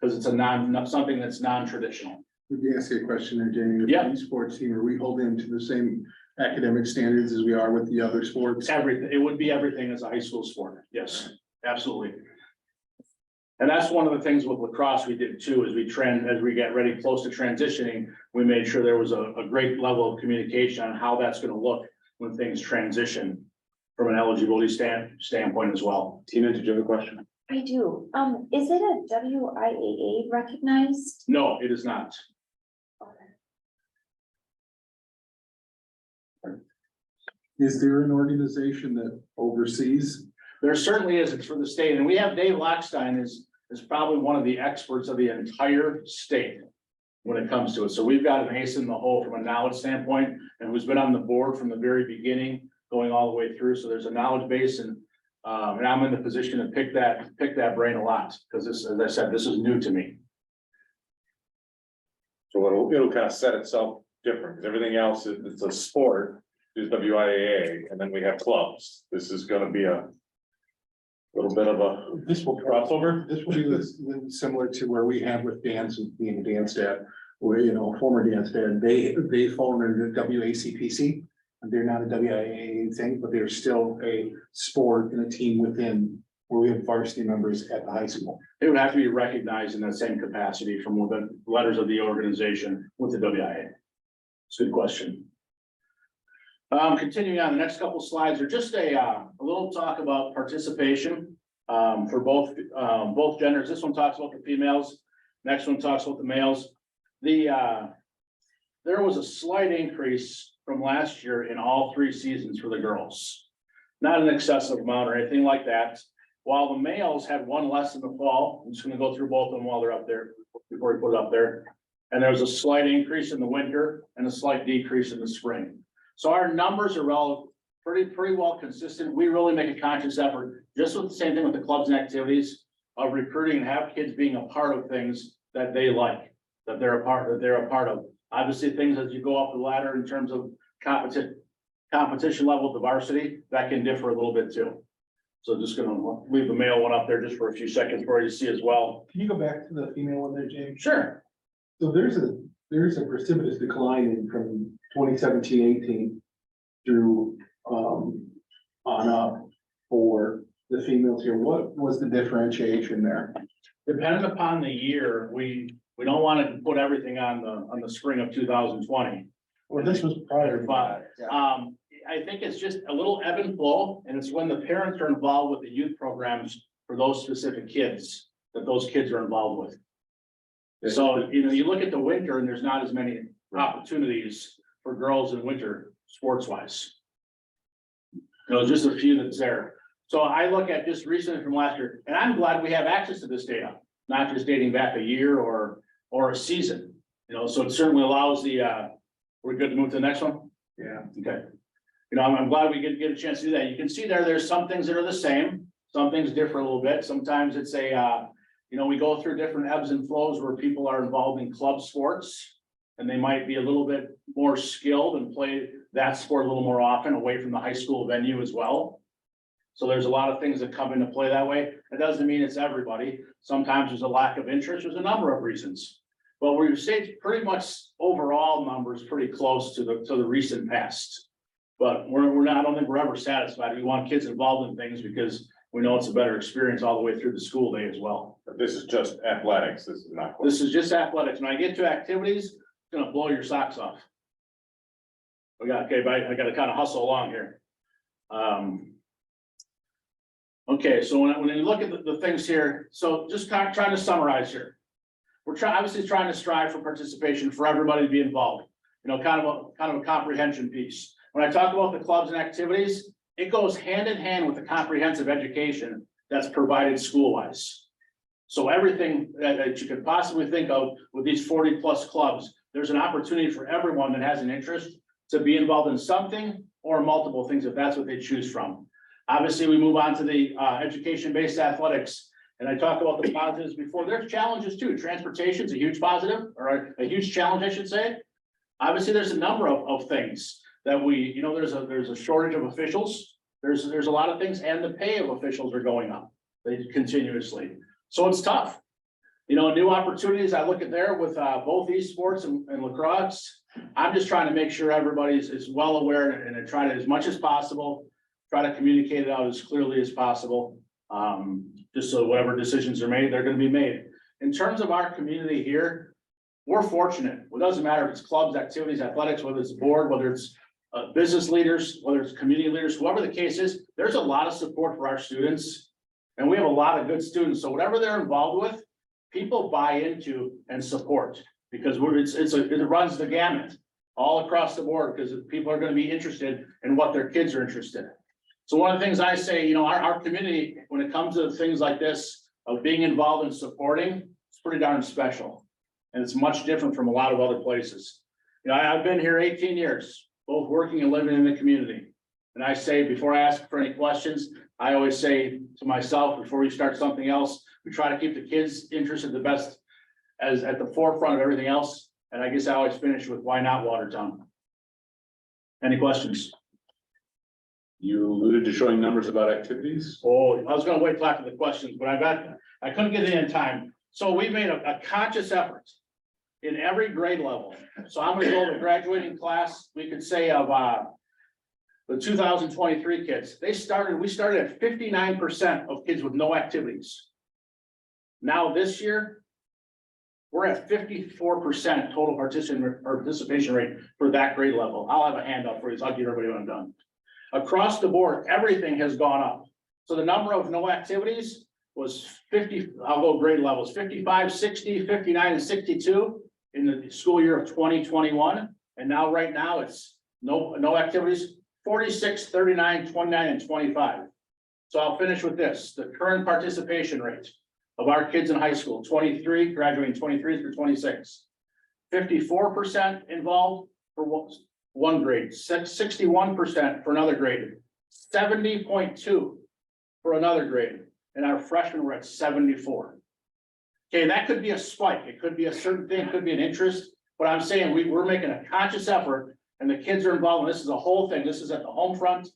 S15: because it's something that's non-traditional.
S17: Let me ask you a question there, Jamie. With the esports team, are we holding them to the same academic standards as we are with the other sports?
S15: Everything. It would be everything as a high school sport. Yes, absolutely. And that's one of the things with lacrosse we did too, is as we get ready close to transitioning, we made sure there was a great level of communication on how that's going to look. when things transition from an eligibility standpoint as well.
S3: Tina, did you have a question?
S18: I do. Is it a WIAA recognized?
S15: No, it is not.
S17: Is there an organization that oversees?
S15: There certainly is, it's for the state, and we have Dave Lockstein is probably one of the experts of the entire state when it comes to it. So we've got an ace in the hole from a knowledge standpoint, and who's been on the board from the very beginning, going all the way through. So there's a knowledge base, and I'm in the position to pick that brain a lot, because this, as I said, this is new to me.
S19: So it'll kind of set itself different, because everything else, it's a sport, is WIAA, and then we have clubs. This is gonna be a little bit of a
S17: This will
S19: crossover.
S17: This will be similar to where we have with dance and being a dance dad, where, you know, former dance dad, they fall under the WACPC. And they're not a WIAA thing, but they're still a sport and a team within where we have varsity members at the high school.
S15: It would have to be recognized in that same capacity from the letters of the organization with the WIA. It's a good question. Continuing on, the next couple slides are just a little talk about participation for both genders. This one talks about the females. Next one talks about the males. There was a slight increase from last year in all 3 seasons for the girls. Not an excessive amount or anything like that. While the males had 1 less in the fall, I'm just gonna go through both of them while they're up there, before we put it up there. And there was a slight increase in the winter and a slight decrease in the spring. So our numbers are pretty well consistent. We really make a conscious effort, just with the same thing with the clubs and activities of recruiting and have kids being a part of things that they like, that they're a part of. Obviously, things as you go up the ladder in terms of competition level at the varsity, that can differ a little bit too. So just gonna leave the male one up there just for a few seconds for you to see as well.
S17: Can you go back to the female one there, James?
S15: Sure.
S17: So there's a precipitous decline in from 2017-18 through on up for the females here. What was the differentiation there?
S15: Depending upon the year, we don't want to put everything on the spring of 2020.
S17: Well, this was prior to
S15: But
S17: that.
S15: I think it's just a little ebb and flow, and it's when the parents are involved with the youth programs for those specific kids that those kids are involved with. So, you know, you look at the winter and there's not as many opportunities for girls in winter sports wise. You know, just a few that's there. So I look at just recently from last year, and I'm glad we have access to this data, not just dating back a year or a season. You know, so it certainly allows we're good to move to the next one?
S17: Yeah.
S15: Okay. You know, I'm glad we get a chance to do that. You can see there's some things that are the same, some things differ a little bit. Sometimes it's you know, we go through different ebbs and flows where people are involved in club sports. And they might be a little bit more skilled and play that sport a little more often away from the high school venue as well. So there's a lot of things that come into play that way. It doesn't mean it's everybody. Sometimes there's a lack of interest. There's a number of reasons. But we've stayed pretty much overall numbers pretty close to the recent past. But we're not, I don't think we're ever satisfied. We want kids involved in things because we know it's a better experience all the way through the school day as well.
S19: But this is just athletics, this is not.
S15: This is just athletics. When I get to activities, it's gonna blow your socks off. Okay, but I gotta kind of hustle along here. Okay, so when you look at the things here, so just kind of trying to summarize here. We're obviously trying to strive for participation for everybody to be involved. You know, kind of a comprehension piece. When I talk about the clubs and activities, it goes hand in hand with the comprehensive education that's provided school-wise. So everything that you could possibly think of with these 40+ clubs, there's an opportunity for everyone that has an interest to be involved in something or multiple things if that's what they choose from. Obviously, we move on to the education-based athletics. And I talked about the positives before. There's challenges too. Transportation is a huge positive, or a huge challenge, I should say. Obviously, there's a number of things that you know, there's a shortage of officials. There's a lot of things, and the pay of officials are going up continuously. So it's tough. You know, new opportunities, I look at there with both esports and lacrosse. I'm just trying to make sure everybody is well aware and I try to, as much as possible, try to communicate it out as clearly as possible. Just so whatever decisions are made, they're going to be made. In terms of our community here, we're fortunate. It doesn't matter if it's clubs, activities, athletics, whether it's a board, whether it's business leaders, whether it's community leaders, whoever the case is, there's a lot of support for our students. And we have a lot of good students, so whatever they're involved with, people buy into and support. Because it runs the gamut all across the board, because people are gonna be interested in what their kids are interested in. So one of the things I say, you know, our community, when it comes to things like this, of being involved in supporting, it's pretty darn special. And it's much different from a lot of other places. You know, I've been here 18 years, both working and living in the community. And I say, before I ask for any questions, I always say to myself, before we start something else, we try to keep the kids' interested the best as at the forefront of everything else. And I guess I always finish with, why not Watertown? Any questions?
S3: You alluded to showing numbers about activities.
S15: Oh, I was gonna wait till after the questions, but I couldn't get it in time. So we made a conscious effort in every grade level. So I'm gonna go to the graduating class, we could say of, the 2023 kids, we started at 59% of kids with no activities. Now this year, we're at 54% total participation rate for that grade level. I'll have a handout for you, so I'll give everybody when I'm done. Across the board, everything has gone up. So the number of no activities was 50, I'll go grade levels, 55, 60, 59, and 62 in the school year of 2021. And now, right now, it's no activities, 46, 39, 29, and 25. So I'll finish with this, the current participation rate of our kids in high school, 23, graduating 23 through 26. 54% involved for one grade, 61% for another grade, 70.2 for another grade, and our freshmen were at 74. Okay, that could be a spike, it could be a certain thing, it could be an interest, but I'm saying we're making a conscious effort, and the kids are involved, and this is a whole thing, this is at the home front,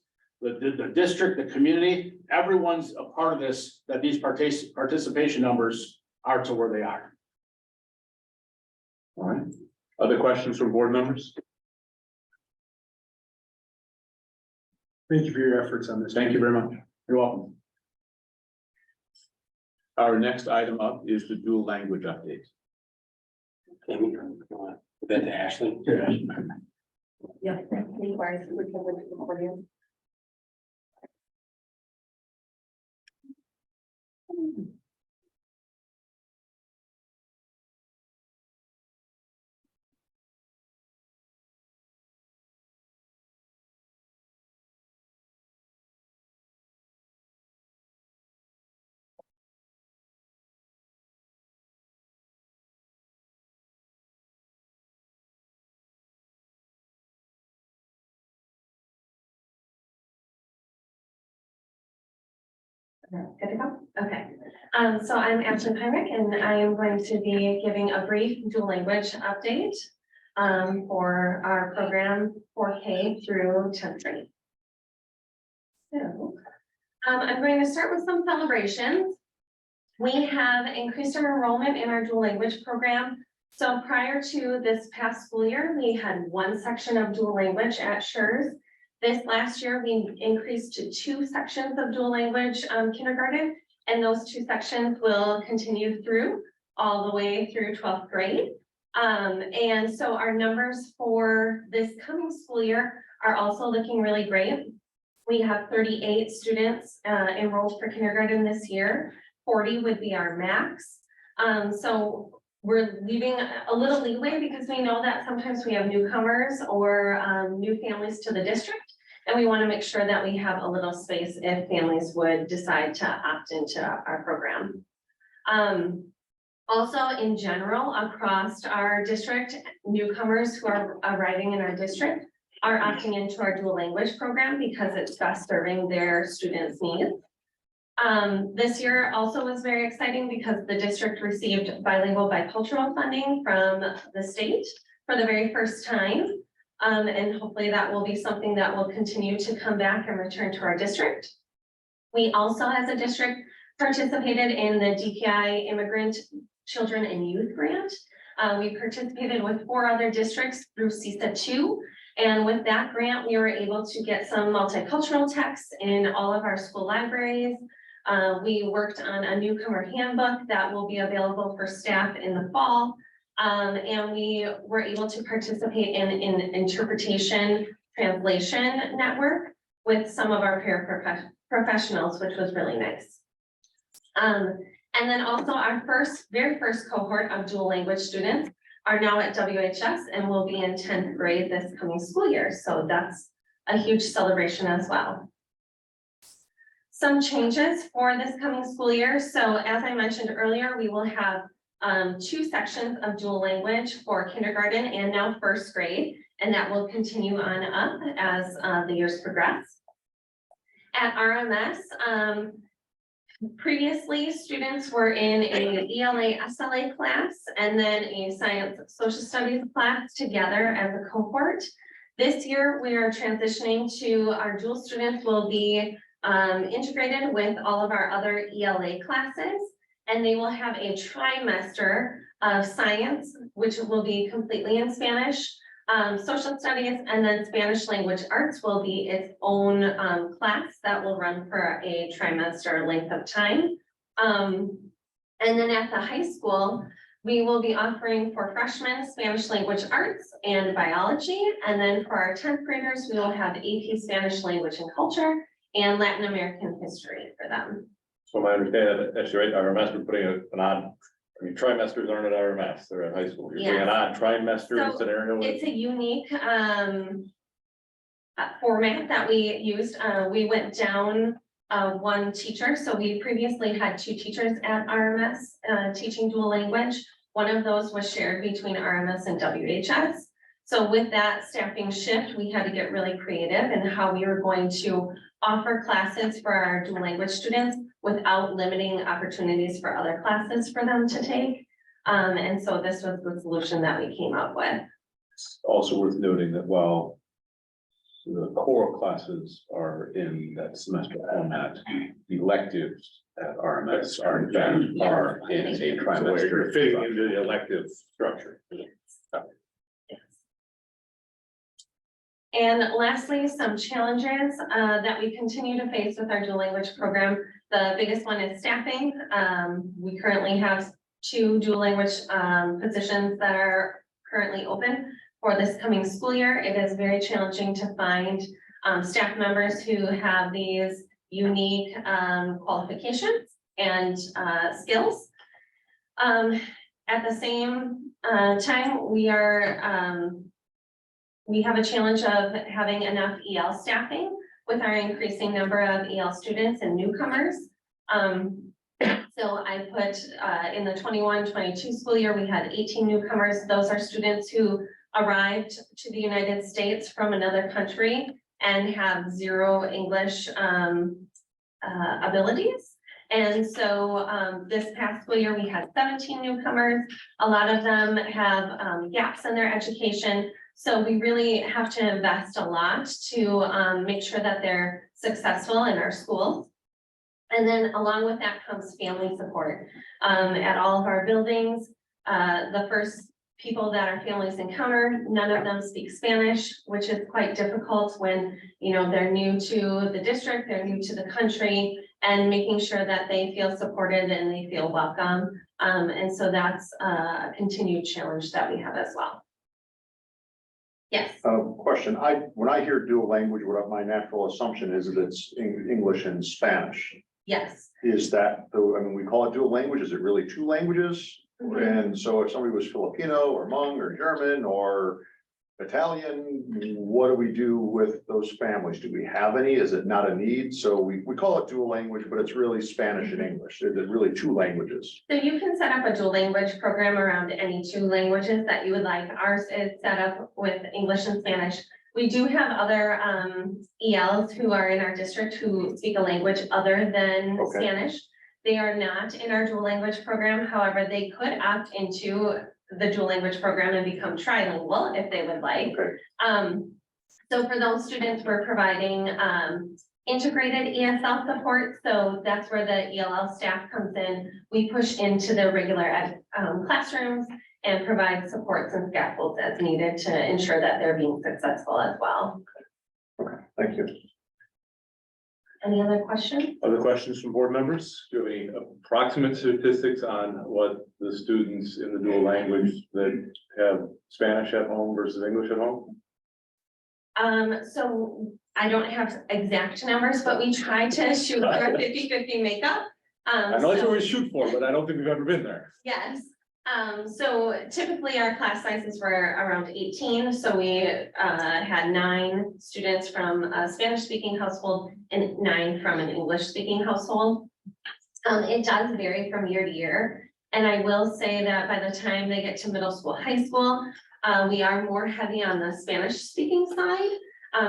S15: the district, the community, everyone's a part of this, that these participation numbers are to where they are.
S3: All right. Other questions from board members?
S17: Thank you for your efforts on this.
S3: Thank you very much.
S15: You're welcome.
S3: Our next item up is the dual language update.
S16: Amy, you want to put that to Ashley?
S6: Yeah.
S10: Good to go? Okay. So I'm Ashley Pyrick, and I am going to be giving a brief dual language update for our program 4K through 10th grade. So I'm going to start with some celebrations. We have increased our enrollment in our dual language program. So prior to this past school year, we had one section of dual language at Schurz. This last year, we increased to 2 sections of dual language kindergarten, and those 2 sections will continue through all the way through 12th grade. And so our numbers for this coming school year are also looking really great. We have 38 students enrolled for kindergarten this year. 40 would be our max. So we're leaving a little leeway because we know that sometimes we have newcomers or new families to the district. And we want to make sure that we have a little space if families would decide to opt into our program. Also, in general, across our district, newcomers who are arriving in our district are opting into our dual language program because it's best serving their students' needs. This year also was very exciting because the district received bilingual bicultural funding from the state for the very first time. And hopefully that will be something that will continue to come back and return to our district. We also, as a district, participated in the DPI Immigrant Children and Youth Grant. We participated with 4 other districts through CISA 2. And with that grant, we were able to get some multicultural texts in all of our school libraries. We worked on a newcomer handbook that will be available for staff in the fall. And we were able to participate in interpretation
S20: translation network with some of our professionals, which was really nice. And then also our very first cohort of dual language students are now at WHS and will be in 10th grade this coming school year. So that's a huge celebration as well. Some changes for this coming school year. So as I mentioned earlier, we will have 2 sections of dual language for kindergarten and now first grade, and that will continue on up as the years progress. At RMS, previously students were in a ELA SLA class and then a science social studies class together as a cohort. This year we are transitioning to our dual students will be integrated with all of our other ELA classes, and they will have a trimester of science, which will be completely in Spanish, social studies, and then Spanish language arts will be its own class that will run for a trimester length of time. And then at the high school, we will be offering for freshmen Spanish language arts and biology, and then for our 10th graders, we will have AP Spanish language and culture and Latin American history for them.
S19: So my understanding, that's right, RMS, we're putting an odd, I mean, trimesters aren't at RMS, they're at high school. You're putting an odd trimester
S20: So
S19: scenario.
S20: it's a unique format that we used. We went down one teacher. So we previously had 2 teachers at RMS teaching dual language. One of those was shared between RMS and WHS. So with that staffing shift, we had to get really creative in how we were going to offer classes for our dual language students without limiting opportunities for other classes for them to take. And so this was the solution that we came up with.
S19: It's also worth noting that while the core classes are in that semester format, electives at RMS are in fact in a trimester. You're fitting into the elective structure.
S20: And lastly, some challenges that we continue to face with our dual language program. The biggest one is staffing. We currently have 2 dual language positions that are currently open for this coming school year. It is very challenging to find staff members who have these unique qualifications and skills. At the same time, we have a challenge of having enough EL staffing with our increasing number of EL students and newcomers. So I put in the 21-22 school year, we had 18 newcomers. Those are students who arrived to the United States from another country and have 0 English abilities. And so this past school year, we had 17 newcomers. A lot of them have gaps in their education. So we really have to invest a lot to make sure that they're successful in our schools. And then along with that comes family support. At all of our buildings, the first people that our families encounter, none of them speak Spanish, which is quite difficult when, they're new to the district, they're new to the country, and making sure that they feel supported and they feel welcome. And so that's a continued challenge that we have as well. Yes.
S21: Question, when I hear dual language, what my natural assumption is that it's English and Spanish.
S20: Yes.
S21: Is that, we call it dual language, is it really 2 languages? And so if somebody was Filipino or Hmong or German or Italian, what do we do with those families? Do we have any? Is it not a need? So we call it dual language, but it's really Spanish and English. Is it really 2 languages?
S20: So you can set up a dual language program around any 2 languages that you would like. Ours is set up with English and Spanish. We do have other ELs who are in our district who speak a language other than Spanish. They are not in our dual language program. However, they could opt into the dual language program and become trilingual if they would like. So for those students, we're providing integrated ESL support. So that's where the ELL staff comes in. We push into the regular classrooms and provide supports and scaffolds as needed to ensure that they're being successful as well.
S21: Okay, thank you.
S20: Any other questions?
S19: Other questions from board members? Do you have any approximate statistics on what the students in the dual language that have Spanish at home versus English at home?
S20: So I don't have exact numbers, but we try to shoot for a 50-50 makeup.
S19: I know that's
S20: So-
S19: what we shoot for, but I don't think we've ever been there.
S20: Yes, so typically our class sizes were around 18, so we had 9 students from a Spanish-speaking household and 9 from an English-speaking household. It does vary from year to year, and I will say that by the time they get to middle school, high school, we are more heavy on the Spanish-speaking side.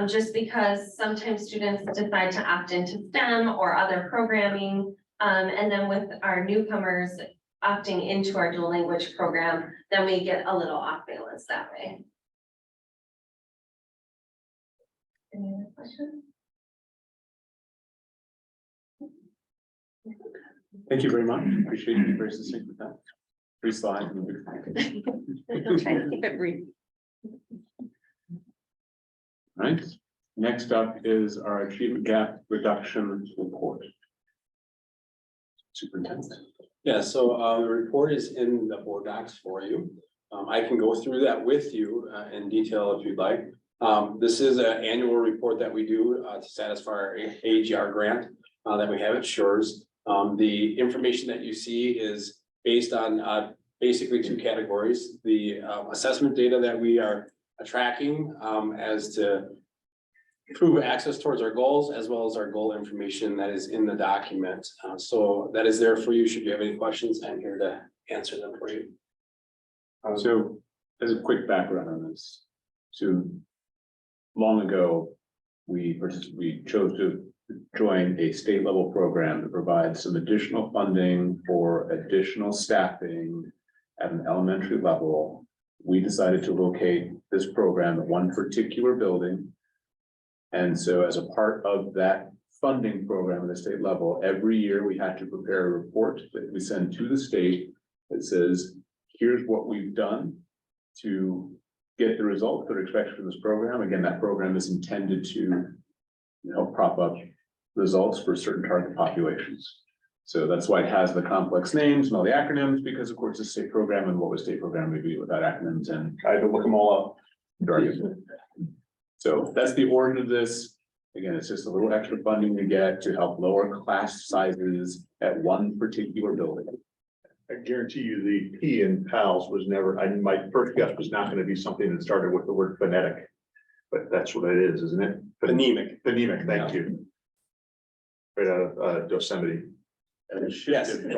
S20: Just because sometimes students decide to opt into STEM or other programming. And then with our newcomers opting into our dual language program, then we get a little off balance that way. Any other questions?
S19: Thank you very much. Appreciate you being very succinct with that. 3 slides. and a big thank you.
S20: I'll try to keep it brief.
S3: Right, next up is our achievement gap reduction report. Superintendent.
S16: Yeah, so the report is in the board docs for you. I can go through that with you in detail if you'd like. This is an annual report that we do to satisfy our AGR grant that we have at Shores. The information that you see is based on basically 2 categories. The assessment data that we are tracking as to improve access towards our goals, as well as our goal information that is in the document. So that is there for you. Should you have any questions, I'm here to answer them for you.
S3: So as a quick background on this, so long ago, we chose to join a state level program to provide some additional funding for additional staffing at an elementary level. We decided to locate this program at one particular building. And so as a part of that funding program at the state level, every year we had to prepare a report that we send to the state that says, here's what we've done to get the results that are expected from this program. Again, that program is intended to help prop up results for certain target populations. So that's why it has the complex names and all the acronyms, because of course it's a state program, and what would state program would be without acronyms, and
S21: I had to look them all up.
S3: so that's the origin of this. Again, it's just a little extra funding to get to help lower class sizes at one particular building.
S21: I guarantee you the P in PALS was never, my first guess was not gonna be something that started with the word phonetic. But that's what it is, isn't it?
S16: Phonemic.
S21: Phonemic, thank you. Right out of Yosemite.
S3: And it shifted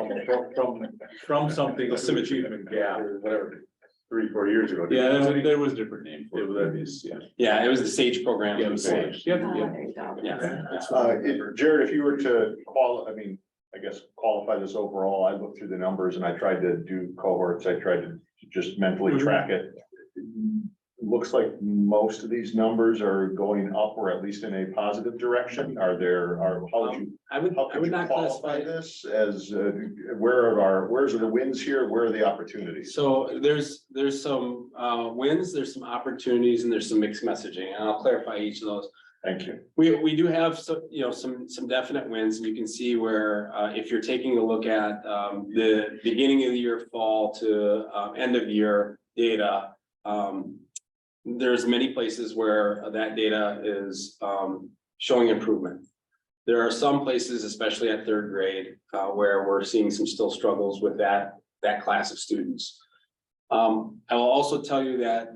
S3: from something.
S16: The symmetry.
S3: Yeah, or whatever, 3-4 years ago.
S16: Yeah,
S3: there was different names. It was, yeah.
S16: Yeah, it was the SAGE program.
S3: Yeah, the SAGE. Yeah, yeah.
S20: There you go.
S16: Yeah.
S21: Jared, if you were to qualify this overall, I looked through the numbers and I tried to do cohorts. I tried to just mentally track it. Looks like most of these numbers are going up or at least in a positive direction. How would you?
S16: I would not classify
S21: this as, where's the wins here? Where are the opportunities?
S16: So there's some wins, there's some opportunities, and there's some mixed messaging, and I'll clarify each of those.
S21: Thank you.
S16: We do have some definite wins, and you can see where if you're taking a look at the beginning of the year fall to end of year data. There's many places where that data is showing improvement. There are some places, especially at 3rd grade, where we're seeing some still struggles with that class of students. I will also tell you that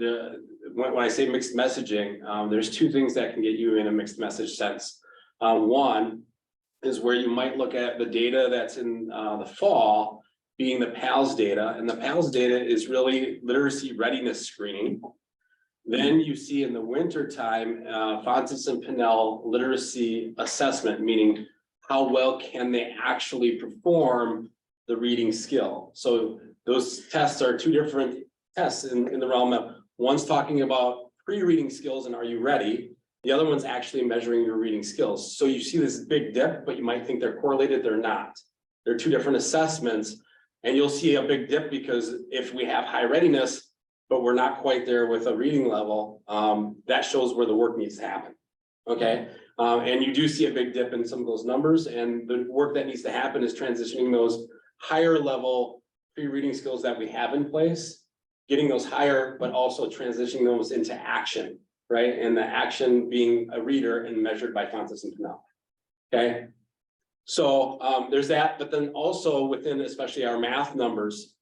S16: when I say mixed messaging, there's 2 things that can get you in a mixed message sense. One is where you might look at the data that's in the fall being the PALS data, and the PALS data is really literacy readiness screening. Then you see in the winter time, Fontes and Pinnell literacy assessment, meaning how well can they actually perform the reading skill. So those tests are 2 different tests in the realm of one's talking about pre-reading skills and are you ready? The other one's actually measuring your reading skills. So you see this big dip, but you might think they're correlated, they're not. They're 2 different assessments, and you'll see a big dip because if we have high readiness, but we're not quite there with a reading level, that shows where the work needs to happen. Okay, and you do see a big dip in some of those numbers, and the work that needs to happen is transitioning those higher level pre-reading skills that we have in place, getting those higher, but also transitioning those into action, right? And the action being a reader and measured by Fontes and Pinnell. Okay? So there's that, but then also within especially our math numbers,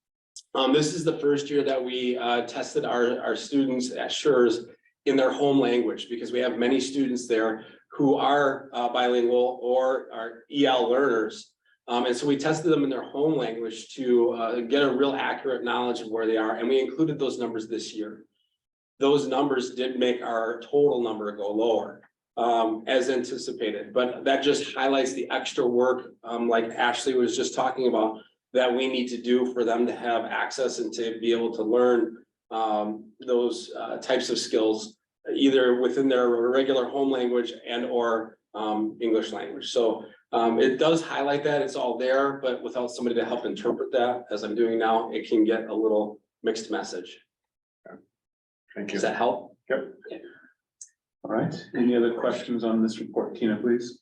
S16: this is the first year that we tested our students at Schurz in their home language, because we have many students there who are bilingual or are EL learners. And so we tested them in their home language to get a real accurate knowledge of where they are. And we included those numbers this year. Those numbers did make our total number go lower as anticipated, but that just highlights the extra work, like Ashley was just talking about, that we need to do for them to have access and to be able to learn those types of skills, either within their regular home language and or English language. So it does highlight that it's all there, but without somebody to help interpret that, as I'm doing now, it can get a little mixed message.
S21: Thank you.
S16: Does that help?
S21: Yep.
S3: All right, any other questions on this report? Tina, please.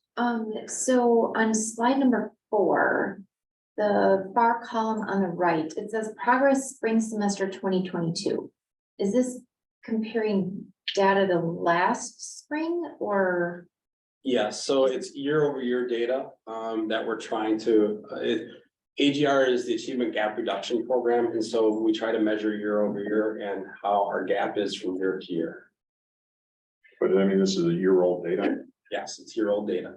S18: So on slide number 4, the far column on the right, it says progress spring semester 2022. Is this comparing data to last spring or?
S16: Yeah, so it's year-over-year data that we're trying to, AGR is the Achievement Gap Reduction Program, and so we try to measure year-over-year and how our gap is from year to year.
S21: But I mean, this is a year-old data.
S16: Yes, it's year-old data.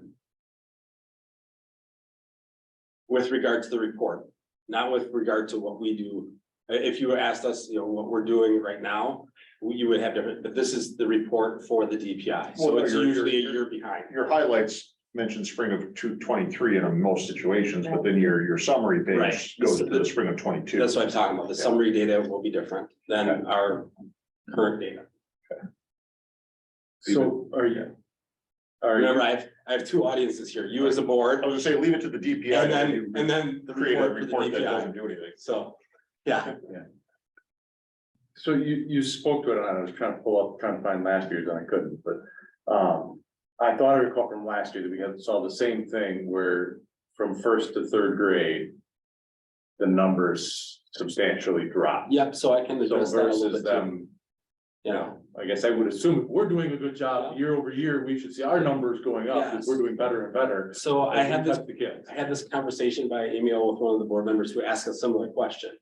S16: With regard to the report, not with regard to what we do. If you asked us, you know, what we're doing right now, you would have different, but this is the report for the DPI, so
S21: Well,
S16: it's usually a year behind.
S21: Your highlights mentioned spring of 2023 in most situations, but then your summary
S16: Right.
S21: page goes to the spring of 22.
S16: That's what I'm talking about. The summary data will be different than our current data.
S3: So are you?
S16: Remember, I have two audiences here, you as a board,
S21: I was gonna say, leave it to the DPI.
S16: and then the
S21: Create a
S16: report for the
S21: report that
S16: DPI.
S21: doesn't do anything.
S16: So, yeah.
S15: So you spoke to it, and I was trying to find last year's, and I couldn't, but, I thought I recall from last year that we saw the same thing where from first to third grade, the numbers substantially dropped.
S16: Yep, so I can
S15: So
S16: address that a little
S15: versus
S16: bit too.
S15: them, you know, I guess I would assume if we're doing a good job year over year, we should see our numbers going up,
S16: Yes.
S15: because we're doing better and better.
S16: So I had this,
S15: The kids.
S16: I had this conversation by email with one of the board members who asked a similar question.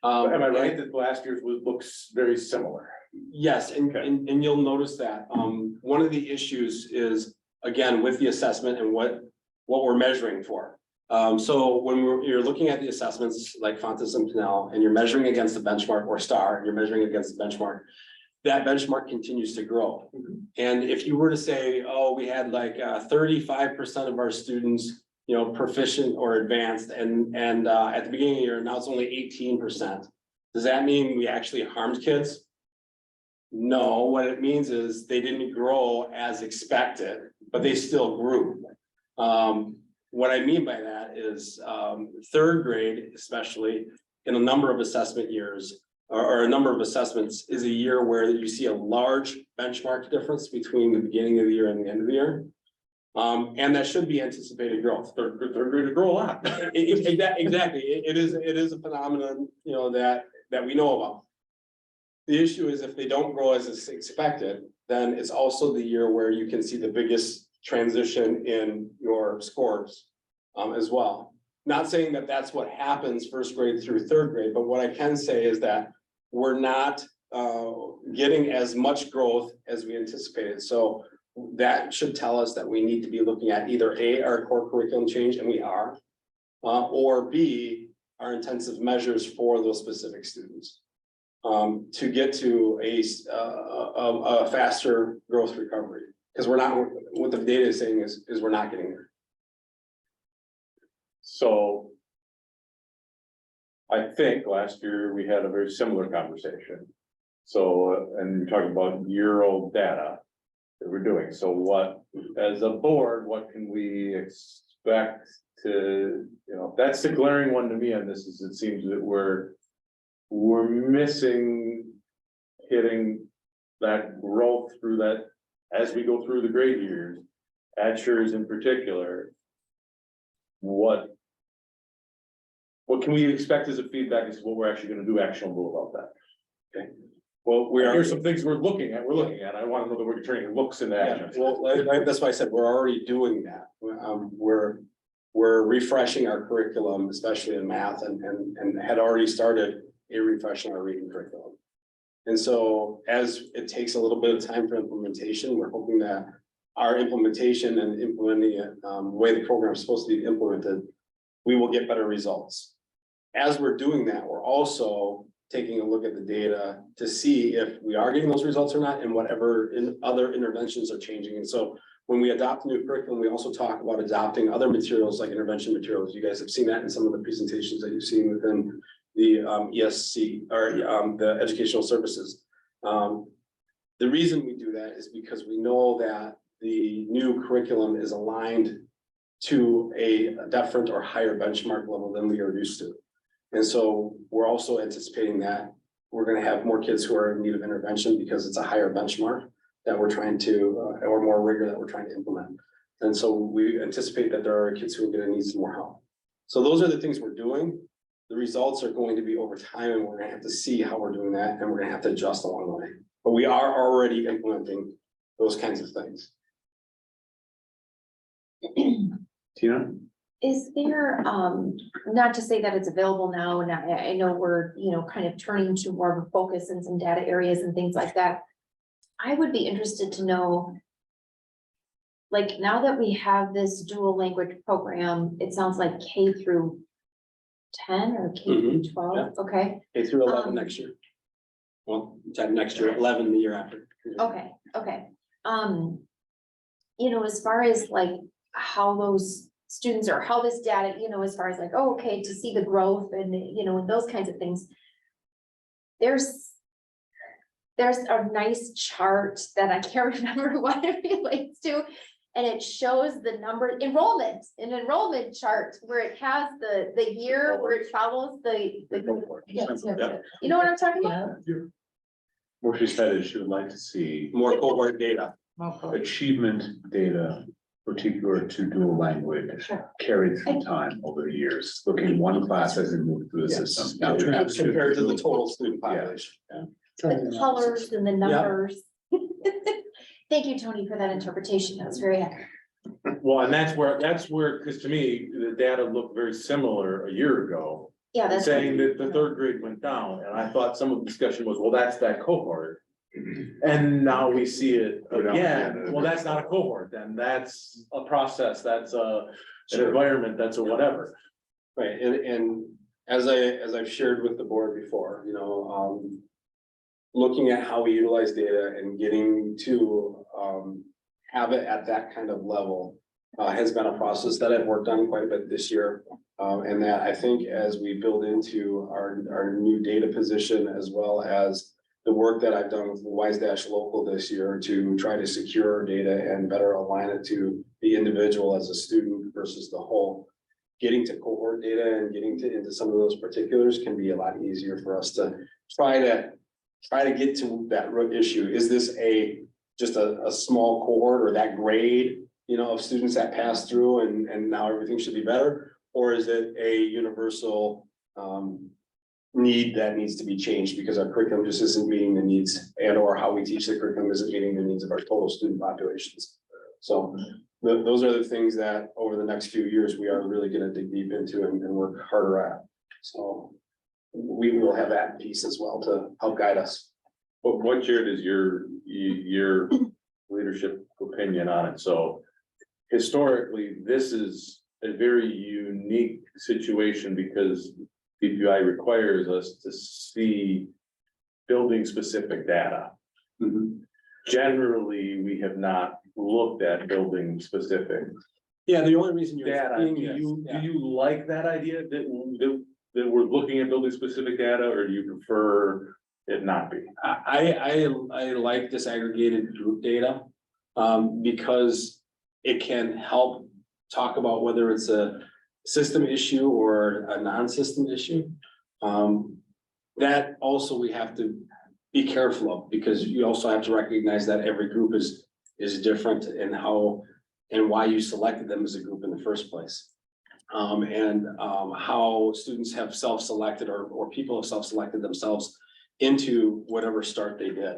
S15: Am I right that last year's looks very similar?
S16: Yes, and,
S15: Okay.
S16: and you'll notice that, one of the issues is, again, with the assessment and what we're measuring for. So when you're looking at the assessments like Fontes and Pinnell, and you're measuring against the benchmark or STAR, and you're measuring against the benchmark, that benchmark continues to grow. And if you were to say, oh, we had like 35% of our students, you know, proficient or advanced, and at the beginning of the year, now it's only 18%. Does that mean we actually harmed kids? No, what it means is they didn't grow as expected, but they still grew. What I mean by that is third grade, especially in a number of assessment years, or a number of assessments, is a year where you see a large benchmark difference between the beginning of the year and the end of the year. And that should be anticipated growth.
S15: They're going to grow a lot.
S16: Exactly, it is a phenomenon, you know, that we know about. The issue is if they don't grow as is expected, then it's also the year where you can see the biggest transition in your scores as well. Not saying that that's what happens first grade through third grade, but what I can say is that we're not getting as much growth as we anticipated. So that should tell us that we need to be looking at either A, our core curriculum change, and we are, or B, our intensive measures for those specific students. To get to a faster growth recovery, because we're not, what the data is saying is we're not getting there.
S15: So I think last year we had a very similar conversation. So, and you're talking about year-old data that we're doing. So what, as a board, what can we expect to, you know, that's the glaring one to me on this, is it seems that we're missing hitting that growth through that as we go through the grade years, at Schurz in particular. What can we expect as a feedback as to what we're actually gonna do actionable about that? Okay.
S16: Well, we are.
S15: Here's some things we're looking at, I want to know that we're turning looks into
S16: Yeah,
S15: action.
S16: well, that's why I said we're already doing that. We're refreshing our curriculum, especially in math, and had already started refreshing our reading curriculum. And so as it takes a little bit of time for implementation, we're hoping that our implementation and implementing it, the way the program is supposed to be implemented, we will get better results. As we're doing that, we're also taking a look at the data to see if we are getting those results or not, and whatever other interventions are changing. And so when we adopt a new curriculum, we also talk about adopting other materials like intervention materials. You guys have seen that in some of the presentations that you've seen within the ESC or the educational services. The reason we do that is because we know that the new curriculum is aligned to a different or higher benchmark level than we are used to. And so we're also anticipating that we're going to have more kids who are in need of intervention because it's a higher benchmark that we're trying to, or more rigor that we're trying to implement. And so we anticipate that there are kids who are going to need some more help. So those are the things we're doing. The results are going to be over time, and we're going to have to see how we're doing that, and we're going to have to adjust along the way. But we are already implementing those kinds of things.
S19: Tina?
S18: Is there, not to say that it's available now, and I know we're, kind of turning to more of a focus in some data areas and things like that. I would be interested to know, like, now that we have this dual language program, it sounds like K through 10 or K through 12,
S16: yeah.
S18: okay?
S16: K through 11 next year. Well, 10 next year, 11 the year after.
S18: Okay. As far as like how those students or how this data, as far as like, oh, okay, to see the growth and, and those kinds of things. There's a nice chart that I can't remember what it relates to. And it shows the number an enrollment chart where it has the year where it follows the you know what I'm talking about?
S19: What she said is she would like to see
S16: more cohort data.
S19: Achievement data particular to dual language carried through time over the years, looking at one class as it moved through the system. Now,
S16: Compared to the total student population.
S18: The colors and the numbers. Thank you, Tony, for that interpretation. That was very accurate.
S15: Well, and that's where, because to me, the data looked very similar a year ago.
S18: Yeah, that's.
S15: Saying that the third grade went down, and I thought some of the discussion was, well, that's that cohort. And now we see it again, well, that's not a cohort, then that's a process, that's an environment, that's a whatever.
S16: Right, and as I've shared with the board before, looking at how we utilize data and getting to have it at that kind of level has been a process that I've worked on quite a bit this year. And that I think as we build into our new data position, as well as the work that I've done with Wise Dash Local this year to try to secure data and better align it to the individual as a student versus the whole. Getting to cohort data and getting into some of those particulars can be a lot easier for us to try to get to that root issue. Is this just a small cohort or that grade, of students that pass through and now everything should be better? Or is it a universal need that needs to be changed because our curriculum just isn't meeting the needs, and or how we teach the curriculum isn't meeting the needs of our total student populations? So those are the things that over the next few years, we are really going to dig deep into and work harder at. So we will have that piece as well to help guide us.
S19: But what, Jared, is your leadership opinion on it? So historically, this is a very unique situation because DPI requires us to see building specific data. Generally, we have not looked at building specific.
S16: Yeah, the only reason you're
S19: Data, do you like that idea that we're looking at building specific data, or do you prefer it not be?
S16: I like disaggregated group data because it can help talk about whether it's a system issue or a non-system issue. That also we have to be careful of, because you also have to recognize that every group is different in how and why you selected them as a group in the first place. And how students have self-selected or people have self-selected themselves into whatever start they did.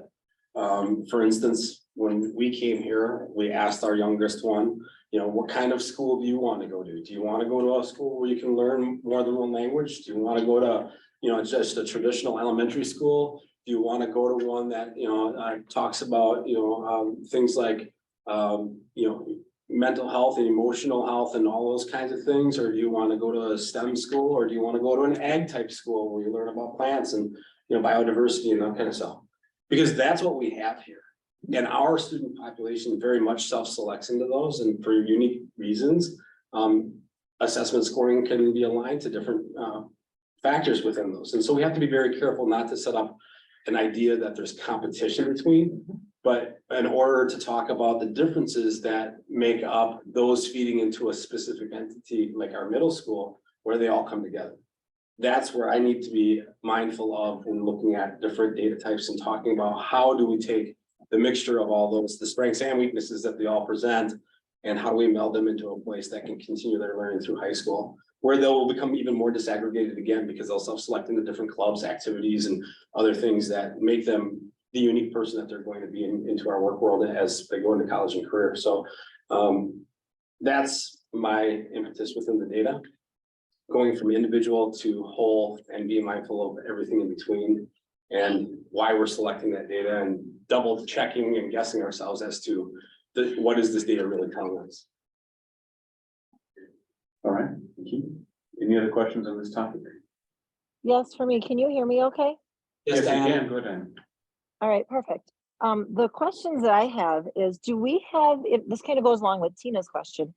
S16: For instance, when we came here, we asked our youngest one, you know, what kind of school do you want to go to? Do you want to go to a school where you can learn more than one language? Do you want to go to, you know, just a traditional elementary school? Do you want to go to one that, you know, talks about, you know, things like, you know, mental health and emotional health and all those kinds of things? Or do you want to go to a STEM school, or do you want to go to an ag type school where you learn about plants and, you know, biodiversity and that kind of stuff? Because that's what we have here. And our student population very much self-selects into those, and for unique reasons, assessment scoring can be aligned to different factors within those. And so we have to be very careful not to set up an idea that there's competition between, but in order to talk about the differences that make up those feeding into a specific entity, like our middle school, where they all come together. That's where I need to be mindful of when looking at different data types and talking about how do we take the mixture of all those, the strengths and weaknesses that they all present, and how do we meld them into a place that can continue their learning through high school, where they'll become even more disaggregated again, because they'll self-select into different clubs, activities, and other things that make them the unique person that they're going to be into our work world as they go into college and career. So that's my impetus within the data, going from individual to whole and being mindful of everything in between, and why we're selecting that data and double checking and guessing ourselves as to what is this data really telling us.
S3: All right, thank you. Any other questions on this topic?
S1: Yes, for me. Can you hear me okay?
S3: Yes, you
S16: Diana.
S3: can, go ahead.
S1: All right, perfect. The questions that I have is, do we have, this kind of goes along with Tina's question.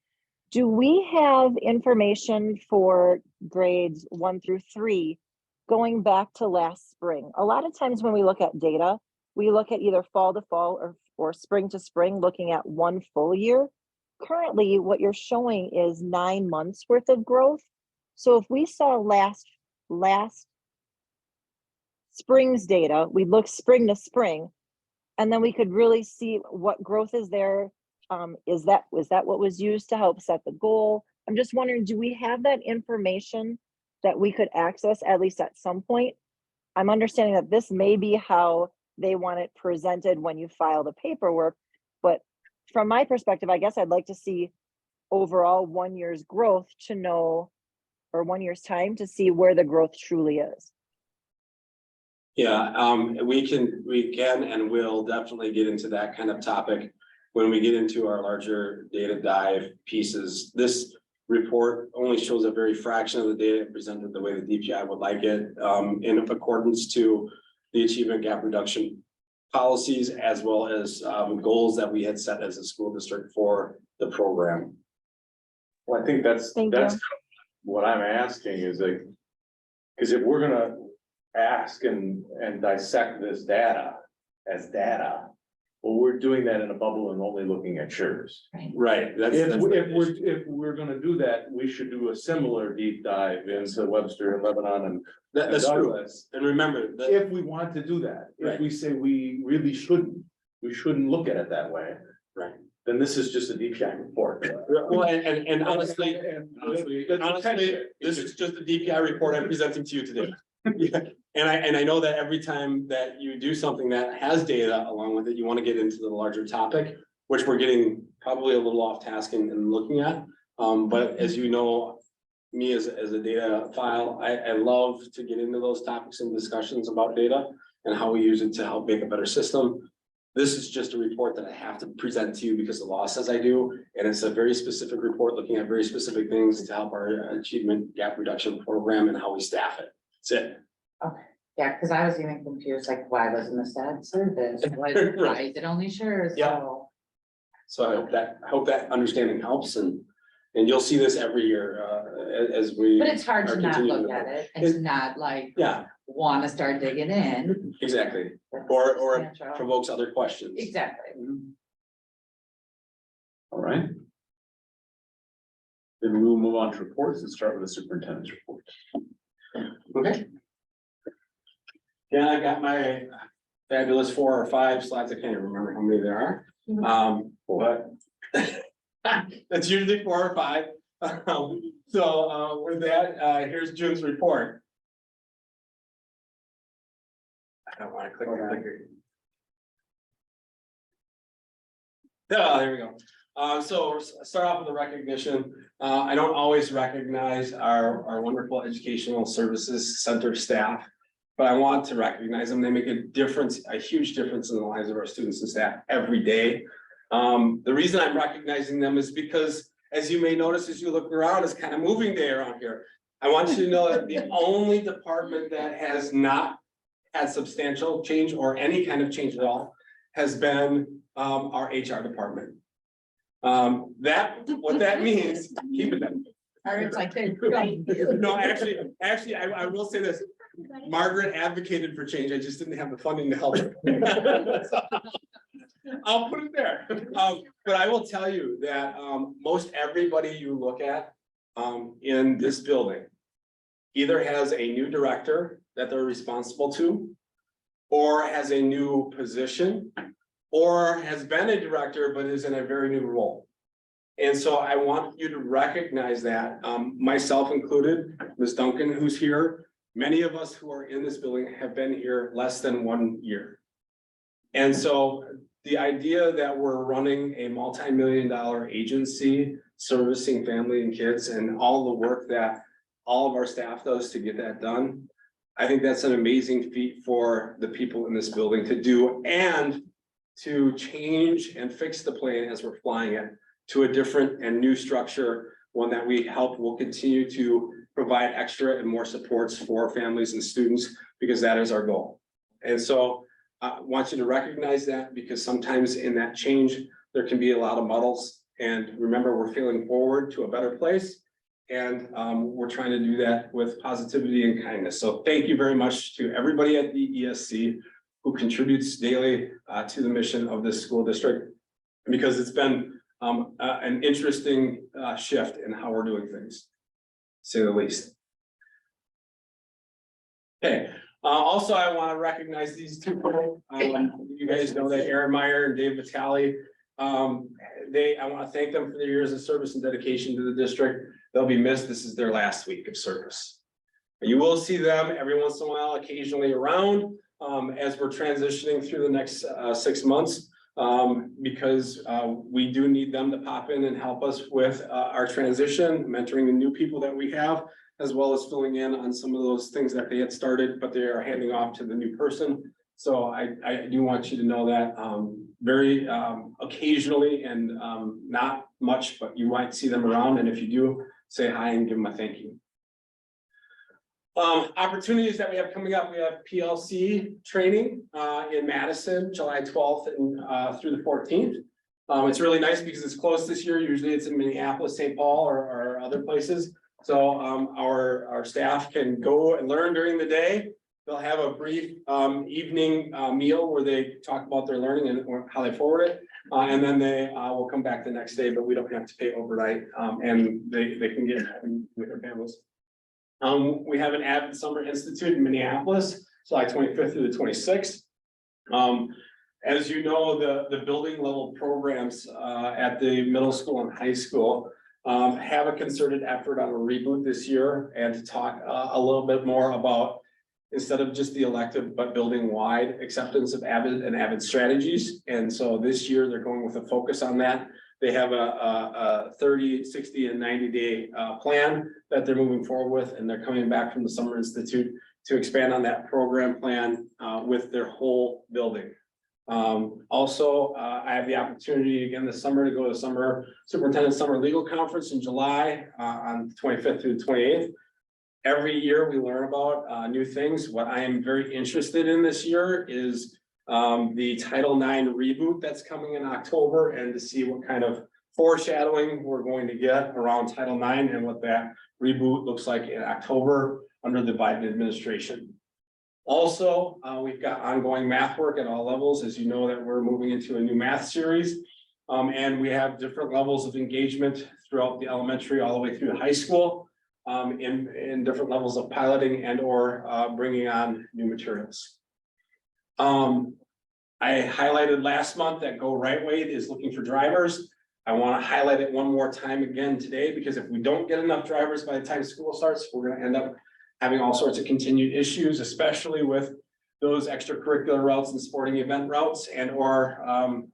S1: Do we have information for grades 1 through 3 going back to last spring? A lot of times when we look at data, we look at either fall to fall or spring to spring, looking at one full year. Currently, what you're showing is 9 months worth of growth. So if we saw last spring's data, we look spring to spring, and then we could really see what growth is there. Was that what was used to help set the goal? I'm just wondering, do we have that information that we could access at least at some point? I'm understanding that this may be how they want it presented when you file the paperwork, but from my perspective, I guess I'd like to see overall 1 year's growth to know, or 1 year's time to see where the growth truly is.
S16: Yeah, we can and will definitely get into that kind of topic when we get into our larger data dive pieces. This report only shows a very fraction of the data presented the way the DPI would like it, in accordance to the achievement gap reduction policies, as well as goals that we had set as a school district for the program.
S19: Well, I think that's what I'm asking is like, because if we're gonna ask and dissect this data as data, well, we're doing that in a bubble and only looking at shares.
S16: Right.
S19: If we're gonna do that, we should do a similar deep dive into Webster and Lebanon and
S16: That's true.
S19: Douglas.
S16: And remember that
S19: If we want to do that, if we say we really shouldn't, we shouldn't look at it that way.
S16: Right.
S19: Then this is just a DPI report.
S16: well, and honestly,
S19: honestly,
S16: this is just the DPI report I'm presenting to you today. Yeah, and I know that every time that you do something that has data along with it, you want to get into the larger topic, which we're getting probably a little off task and looking at. But as you know, me as a data file, I love to get into those topics and discussions about data and how we use it to help make a better system. This is just a report that I have to present to you because the law says I do, and it's a very specific report looking at very specific things to help our achievement gap reduction program and how we staff it. That's it.
S22: Okay, yeah, because I was even confused, like, why wasn't this ad service? Why is it only shares?
S16: Yeah. So I hope that understanding helps, and you'll see this every year, as we.
S22: But it's hard to not
S16: continuing
S22: look
S16: to
S22: at it and to not like.
S16: Yeah.
S22: Want to start digging in.
S16: Exactly, or it
S22: Substantial.
S16: provokes other questions.
S22: Exactly.
S3: All right. Then we will move on to reports and start with the superintendent's report.
S16: Okay. Yeah, I got my fabulous 4 or 5 slides. I can't even remember how many there are. But that's usually 4 or 5. So with that, here's June's report. I don't want to click the clicker. There we go. So start off with the recognition. I don't always recognize our wonderful educational services center staff, but I want to recognize them. They make a difference, a huge difference in the lives of our students and staff every day. The reason I'm recognizing them is because, as you may notice, as you look around, it's kind of moving day around here. I want you to know that the only department that has not had substantial change or any kind of change at all has been our HR department. What that means, keep it that. No, actually, I will say this. Margaret advocated for change. I just didn't have the funding to help her. So, I'll put it there. But I will tell you that most everybody you look at in this building either has a new director that they're responsible to, or has a new position, or has been a director but is in a very new role. And so I want you to recognize that, myself included, Ms. Duncan, who's here. Many of us who are in this building have been here less than 1 year. And so the idea that we're running a multi-million-dollar agency servicing family and kids and all the work that all of our staff does to get that done, I think that's an amazing feat for the people in this building to do, and to change and fix the plane as we're flying it to a different and new structure, one that we help will continue to provide extra and more supports for families and students, because that is our goal. And so I want you to recognize that, because sometimes in that change, there can be a lot of muddles. And remember, we're feeling forward to a better place. And we're trying to do that with positivity and kindness. So thank you very much to everybody at the ESC who contributes daily to the mission of this school district, because it's been an interesting shift in how we're doing things, to say the least. Okay. Also, I want to recognize these two people. You guys know that Aaron Meyer and Dave Vitale. I want to thank them for their years of service and dedication to the district. They'll be missed. This is their last week of service. You will see them every once in a while, occasionally around, as we're transitioning through the next 6 months, because we do need them to pop in and help us with our transition, mentoring the new people that we have, as well as filling in on some of those things that they had started, but they are handing off to the new person. So I do want you to know that very occasionally, and not much, but you might see them around. And if you do, say hi and give them a thank you. Opportunities that we have coming up, we have PLC training in Madison, July 12th and through the 14th. It's really nice because it's close this year. Usually it's in Minneapolis, St. Paul, or other places. So our staff can go and learn during the day. They'll have a brief evening meal where they talk about their learning and how they forward it. And then they will come back the next day, but we don't have to pay overnight, and they can get with their families. We have an Avid Summer Institute in Minneapolis, July 25th through the 26th. As you know, the building level programs at the middle school and high school have a concerted effort on a reboot this year, and to talk a little bit more about, instead of just the elective, but building wide acceptance of Avid and Avid strategies. And so this year they're going with a focus on that. They have a 30, 60 and 90-day plan that they're moving forward with, and they're coming back from the Summer Institute to expand on that program plan with their whole building. Also, I have the opportunity again this summer to go to the Superintendent Summer Legal Conference in July on the 25th through the 28th. Every year we learn about new things. What I am very interested in this year is the Title IX reboot that's coming in October, and to see what kind of foreshadowing we're going to get around Title IX and what that reboot looks like in October under the Biden administration. Also, we've got ongoing math work at all levels. As you know, that we're moving into a new math series, and we have different levels of engagement throughout the elementary all the way through high school, in different levels of piloting and or bringing on new materials. I highlighted last month that Go Right Way is looking for drivers. I want to highlight it one more time again today, because if we don't get enough drivers by the time school starts, we're going to end up having all sorts of continued issues, especially with those extracurricular routes and sporting event routes and or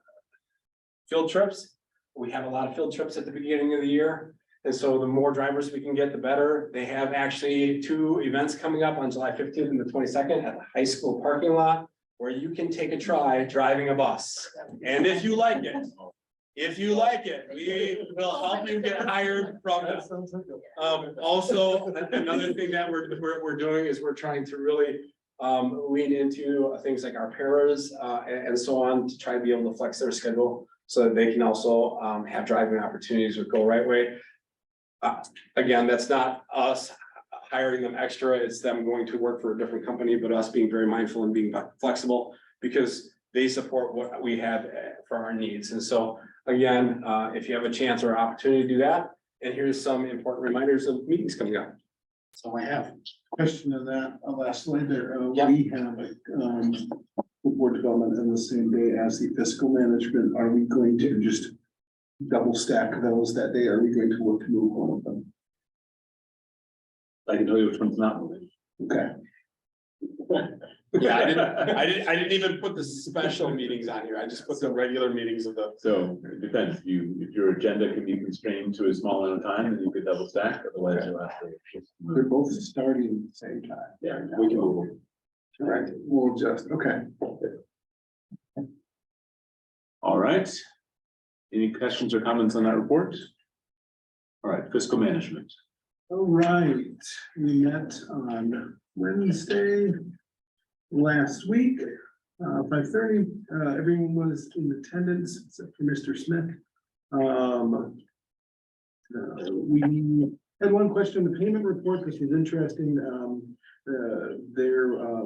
S16: field trips. We have a lot of field trips at the beginning of the year. And so the more drivers we can get, the better. They have actually 2 events coming up on July 15th and the 22nd at the high school parking lot, where you can take a try driving a bus. And if you like it, we will help you get hired from this. Also, another thing that we're doing is we're trying to really lean into things like our paras and so on to try to be able to flex their schedule so that they can also have driving opportunities with Go Right Way. Again, that's not us hiring them extra, it's them going to work for a different company, but us being very mindful and being flexible because they support what we have for our needs. And so again, if you have a chance or opportunity to do that, and here's some important reminders of meetings coming up.
S17: So I have a question on that, last slide there.
S16: Yeah.
S17: We have board development on the same day as the fiscal management. Are we going to just double stack those that day? Are we going to look to move one of them?
S3: I can tell you which one's not moving.
S17: Okay.
S16: Yeah, I didn't even put the special meetings on here. I just put the regular meetings of the.
S3: So it depends, if your agenda can be constrained to a small amount of time, then you could double stack, otherwise you'll have to.
S17: They're both starting at the same time.
S3: Yeah, we can move them.
S17: Correct. We'll just, okay.
S3: All right. Any questions or comments on that report? All right, fiscal management.
S17: All right, we met on Wednesday last week, 5:30. Everyone was in attendance except for Mr. Smith. We had one question, the payment report. This was interesting.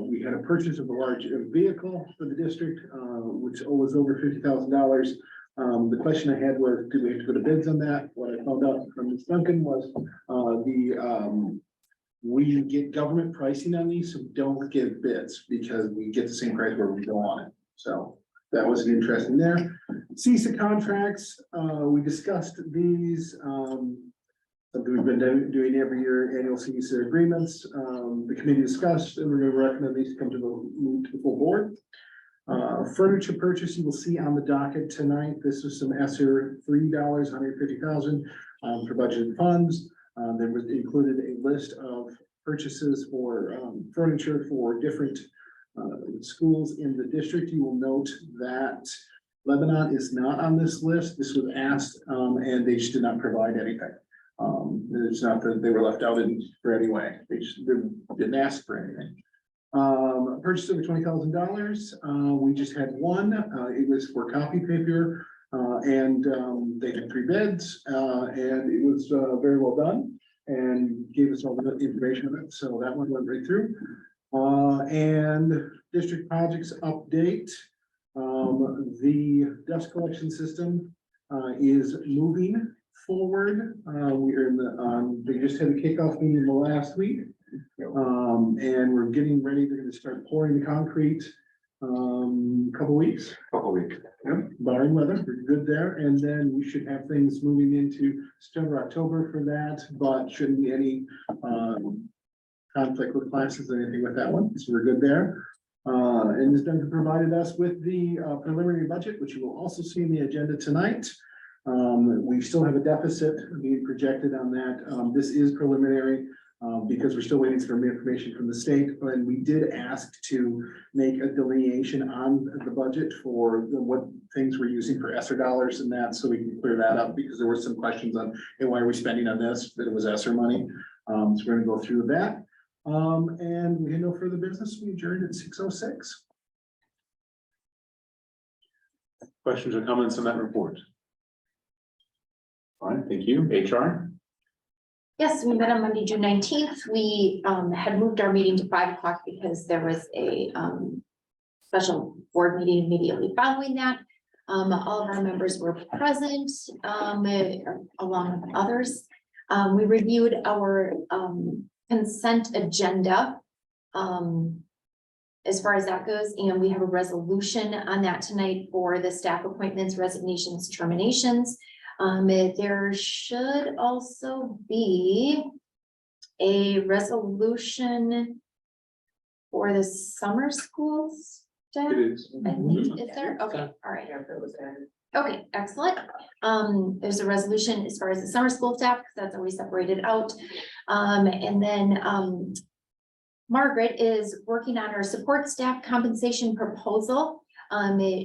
S17: We had a purchase of a large vehicle for the district, which was over $50,000. The question I had was, do we have to go to bids on that? What I found out from Ms. Duncan was, we get government pricing on these, so don't give bids because we get the same price where we go on it. So that was interesting there. CISA contracts, we discussed these, something we've been doing every year, annual CISA agreements. The committee discussed, and we're going to recommend these come to the full board. Furniture purchase, you will see on the docket tonight. This was some ESSER $3, $150,000 for budgeted funds. There was included a list of purchases for furniture for different schools in the district. You will note that Lebanon is not on this list. This was asked and they just did not provide anything. It's not that they were left out for any way. They just didn't ask for anything. Purchase over $20,000. We just had one. It was for copy paper, and they had 3 bids, and it was very well done, and gave us all the information of it. So that one went right through. And district projects update. The dust collection system is moving forward. We are in the they just had a kickoff meeting the last week. And we're getting ready. They're going to start pouring the concrete, couple weeks. Yep, barring weather, we're good there. And then we should have things moving into September, October for that, but shouldn't be any, conflict with classes or anything with that one. So we're good there. And Ms. Duncan provided us with the, preliminary budget, which you will also see in the agenda tonight. We still have a deficit being projected on that. This is preliminary. Because we're still waiting for more information from the state, and we did ask to make a delineation on the budget for what things we're using for ESSER dollars and that, so we can clear that up, because there were some questions on, hey, why are we spending on this, that it was ESSER money. So we're gonna go through that. And we had no further business. We adjourned at 6:06.
S3: Questions or comments on that report? All right, thank you. HR?
S18: Yes, we met on Monday, June 19th. We had moved our meeting to 5 o'clock because there was a special board meeting immediately following that. All of our members were present, along with others. We reviewed our consent agenda as far as that goes, and we have a resolution on that tonight for the staff appointments, resignations, terminations. There should also be a resolution for the summer schools? Staff?
S3: It is.
S18: I think, is there? Okay, all right. Okay, excellent. There's a resolution as far as the summer school staff, because that's always separated out. And then, Margaret is working on her support staff compensation proposal.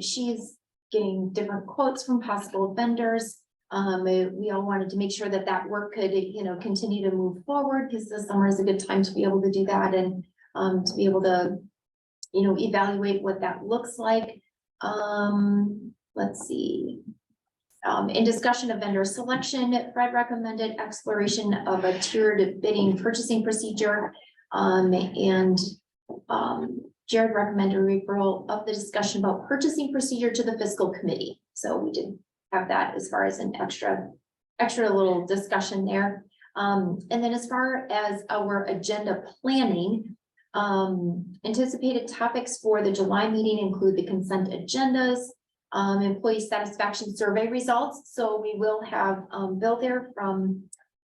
S18: She's getting different quotes from possible vendors. We all wanted to make sure that that work could, continue to move forward, because the summer is a good time to be able to do that and, to be able to, evaluate what that looks like. Let's see. In discussion of vendor selection, Fred recommended exploration of a tiered bidding purchasing procedure. Jared recommended a referral of the discussion about purchasing procedure to the fiscal committee. So we did have that as far as an extra little discussion there. And then as far as our agenda planning, anticipated topics for the July meeting include the consent agendas, employee satisfaction survey results. So we will have Bill there from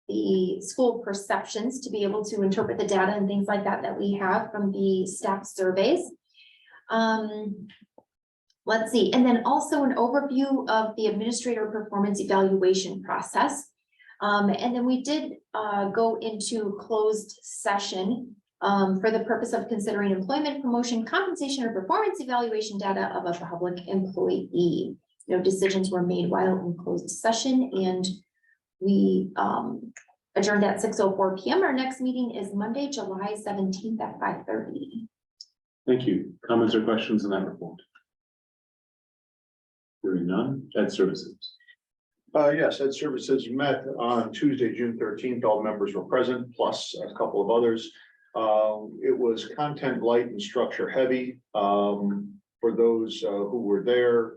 S18: the school perceptions to be able to interpret the data and things like that we have from the staff surveys. Let's see, and then also an overview of the administrator performance evaluation process. And then we did go into closed session for the purpose of considering employment, promotion, compensation, or performance evaluation data of a public employee. No decisions were made while in closed session, and we adjourned at 6:04 p.m. Our next meeting is Monday, July 17th at 5:30.
S3: Thank you. Comments or questions on that report? Hearing none. Ed Services.
S21: Yes, Ed Services met on Tuesday, June 13th. All members were present, plus a couple of others. It was content light and structure heavy. For those who were there,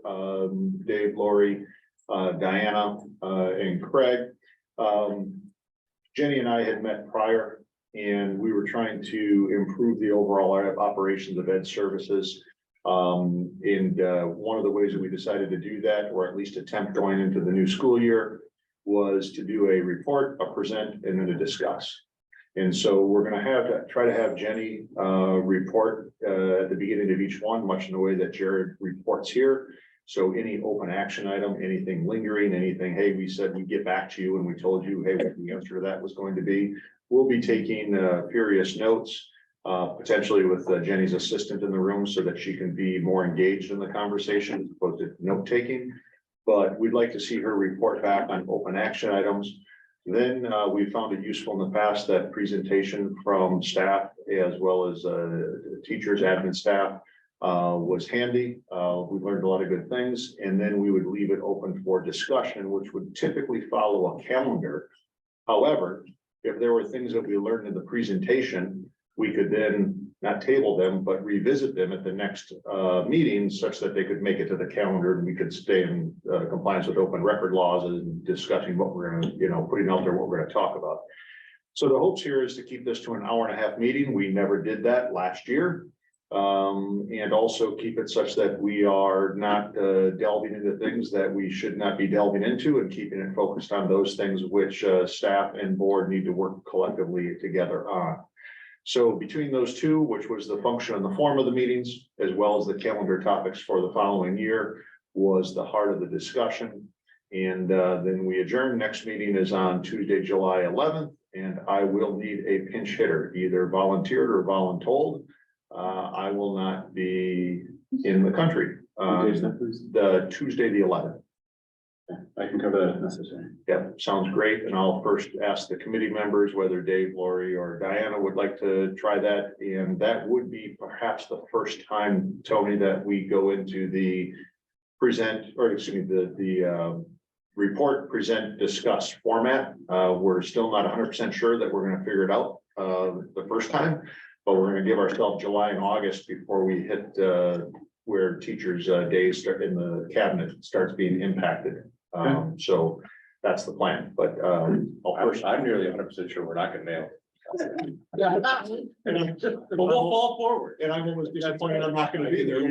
S21: Dave, Lori, Diana, and Craig. Jenny and I had met prior, and we were trying to improve the overall operations of Ed Services. And one of the ways that we decided to do that, or at least attempt going into the new school year, was to do a report, a present, and then a discuss. And so we're gonna try to have Jenny report at the beginning of each one, much in the way that Jared reports here. So any open action item, anything lingering, anything, hey, we said we'd get back to you and we told you, hey, what the answer to that was going to be. We'll be taking furious notes, potentially with Jenny's assistant in the room so that she can be more engaged in the conversation as opposed to note taking. But we'd like to see her report back on open action items. Then we found it useful in the past that presentation from staff as well as teachers, admin staff was handy. We learned a lot of good things, and then we would leave it open for discussion, which would typically follow a calendar. However, if there were things that we learned in the presentation, we could then not table them, but revisit them at the next meeting such that they could make it to the calendar and we could stay in compliance with open record laws and discussing what we're gonna, putting out there what we're gonna talk about. So the hopes here is to keep this to an hour-and-a-half meeting. We never did that last year. And also keep it such that we are not delving into things that we should not be delving into, and keeping it focused on those things which staff and board need to work collectively together on. So between those two, which was the function and the form of the meetings, as well as the calendar topics for the following year, was the heart of the discussion. And then we adjourn. Next meeting is on Tuesday, July 11th, and I will need a pinch hitter, either volunteered or voluntold. I will not be in the country. The Tuesday, the 11th.
S3: I can cover that if necessary.
S21: Yeah, sounds great. And I'll first ask the committee members whether Dave, Lori, or Diana would like to try that. And that would be perhaps the first time, Tony, that we go into the report, present, discuss format. We're still not 100% sure that we're going to figure it out the first time, but we're going to give ourselves July and August before we hit where teachers' days start in the cabinet starts being impacted. So that's the plan, but
S19: I'm nearly 100% sure we're not gonna nail it.
S21: But we'll fall forward, and I'm almost disappointed I'm not gonna be there.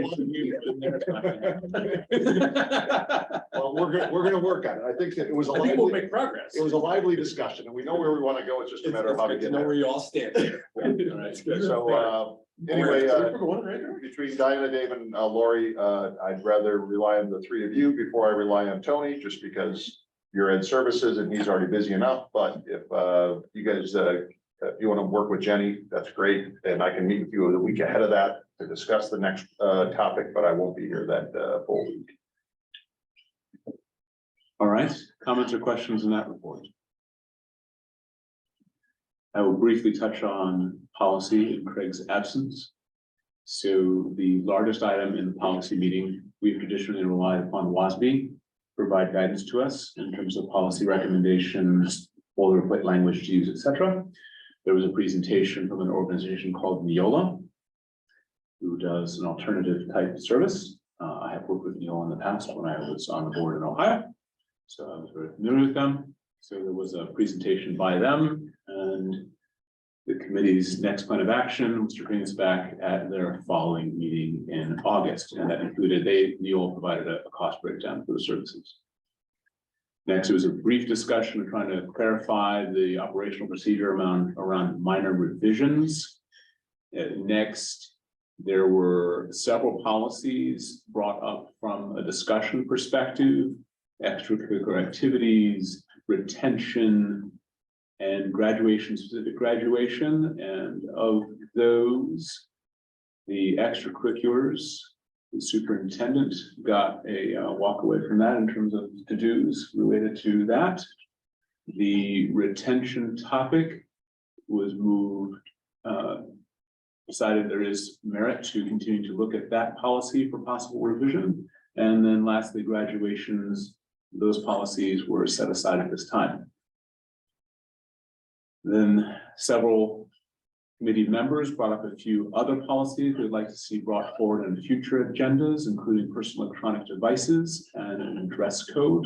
S21: Well, Well, we're gonna work on it. I think that it was a
S16: I think we'll
S21: lively,
S16: make progress.
S21: it was a lively discussion and we know where we want to go. It's just a matter of how to
S16: It's
S21: get
S16: good to know where
S21: there.
S16: you all stand here. All right, good.
S21: So, anyway,
S16: Going right now.
S21: between Diana, Dave and Lori, I'd rather rely on the three of you before I rely on Tony, just because you're in services and he's already busy enough. But if you guys, if you want to work with Jenny, that's great. And I can meet with you the week ahead of that to discuss the next topic, but I won't be here that full week.
S3: All right, comments or questions in that report? I will briefly touch on policy in Craig's absence. So the largest item in the policy meeting, we've traditionally relied upon WASB to provide guidance to us in terms of policy recommendations, boilerplate language to use, etc. There was a presentation from an organization called Neola, who does an alternative type service. I have worked with Neola in the past when I was on the board in Ohio, so I was very familiar with them. So there was a presentation by them, and the committee's next plan of action was to bring us back at their following meeting in August, and that included, Neola provided a cost breakdown for the services. Next, it was a brief discussion of trying to clarify the operational procedure around minor revisions. Next, there were several policies brought up from a discussion perspective, extracurricular activities, retention, and graduation, specific graduation. And of those, the extracurriculars, the superintendent got a walk away from that in terms of to-dos related to that. The retention topic was moved, decided there is merit to continue to look at that policy for possible revision. And then lastly, graduations, those policies were set aside at this time. Then several committee members brought up a few other policies they'd like to see brought forward in future agendas, including personal electronic devices and a dress code.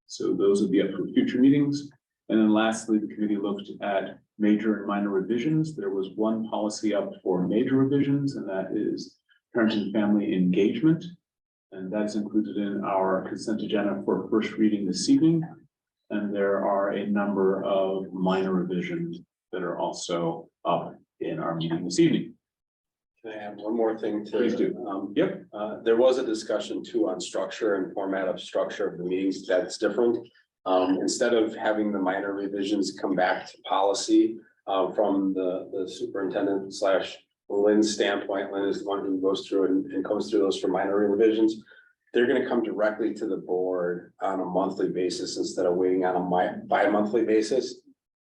S3: So those would be up for future meetings. And then lastly, the committee looked at major and minor revisions. There was one policy up for major revisions, and that is parent and family engagement. And that is included in our consent agenda for first reading this evening. And there are a number of minor revisions that are also up in our meeting this evening.
S16: Can I add one more thing to?
S3: Please do. Yep.
S16: There was a discussion too on structure and format of structure of the meetings that's different. Instead of having the minor revisions come back to policy from the superintendent / Lynn's standpoint. Lynn is the one who goes through and comes through those for minor revisions. They're gonna come directly to the board on a monthly basis instead of waiting on a bi-monthly basis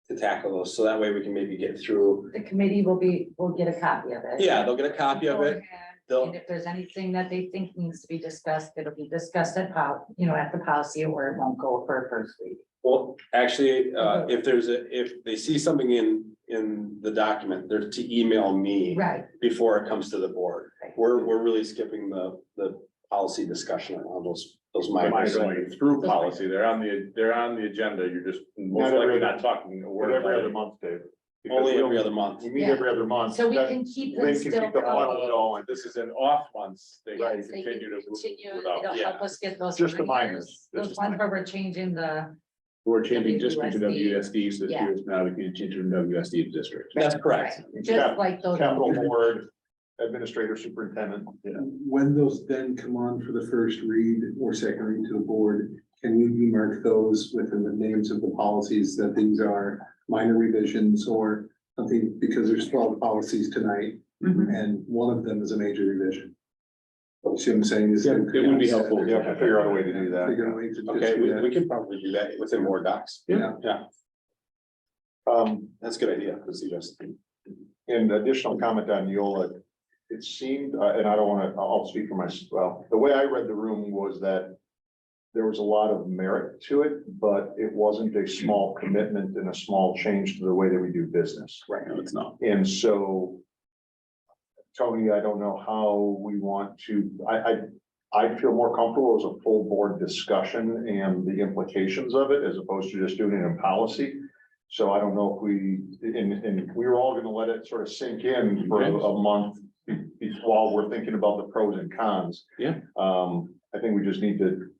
S16: to tackle those. So that way we can maybe get through.
S22: The committee will get a copy of it.
S16: Yeah, they'll get a copy of it. They'll,
S22: And if there's anything that they think needs to be discussed, it'll be discussed at at the policy, or it won't go for a first reading.
S16: well, actually, if they see something in the document, they're to email me.
S22: Right.
S16: Before it comes to the board.
S22: Right.
S16: We're really skipping the policy discussion on those minors.
S19: Going through policy, they're on the agenda, you're just most likely not talking a word.
S21: Every other month, Dave. Because
S16: Only
S21: we
S16: every
S21: don't-
S16: other month.
S21: We meet
S22: Yeah.
S21: every other month.
S22: So we
S21: That-
S22: can keep them
S21: Lynn can
S22: still.
S21: keep the funnel going.
S19: This is an off months, they
S22: Yes, they
S19: continue
S22: can
S19: to.
S22: continue,
S19: move without-
S22: it'll
S19: yeah.
S22: help us get those.
S21: Just the minors.
S22: Those
S21: Just
S22: ones where we're changing the,
S3: We're changing district to
S22: WUSD.
S3: WSD, so
S22: Yeah.
S3: here's now we can change from WSD to district.
S16: That's correct.
S22: just like those.
S21: Capital board, administrator, superintendent.
S17: When those then come on for the first read or second read to the board, can we demarc those within the names of the policies that these are minor revisions or something, because there's 12 policies tonight and one of them is a major revision? See what I'm saying? Is
S3: Yeah, it would be helpful.
S21: You have to figure out a way to do that.
S17: Figure a way to just
S16: Okay,
S17: do that.
S16: we can probably do that within more docs.
S3: Yeah.
S16: Yeah, that's a good idea, to suggest.
S21: In additional comment on Neola, it seemed, and I don't wanna, I'll speak for myself, well, the way I read the room was that there was a lot of merit to it, but it wasn't a small commitment and a small change to the way that we do business.
S3: Right, no, it's not.
S21: And so, Tony, I don't know how we want to, I'd feel more comfortable as a full board discussion and the implications of it as opposed to just doing it in policy. So I don't know if and we were all gonna let it sort of sink in for a month while we're thinking about the pros and cons.
S3: Yeah.
S21: I think we just need to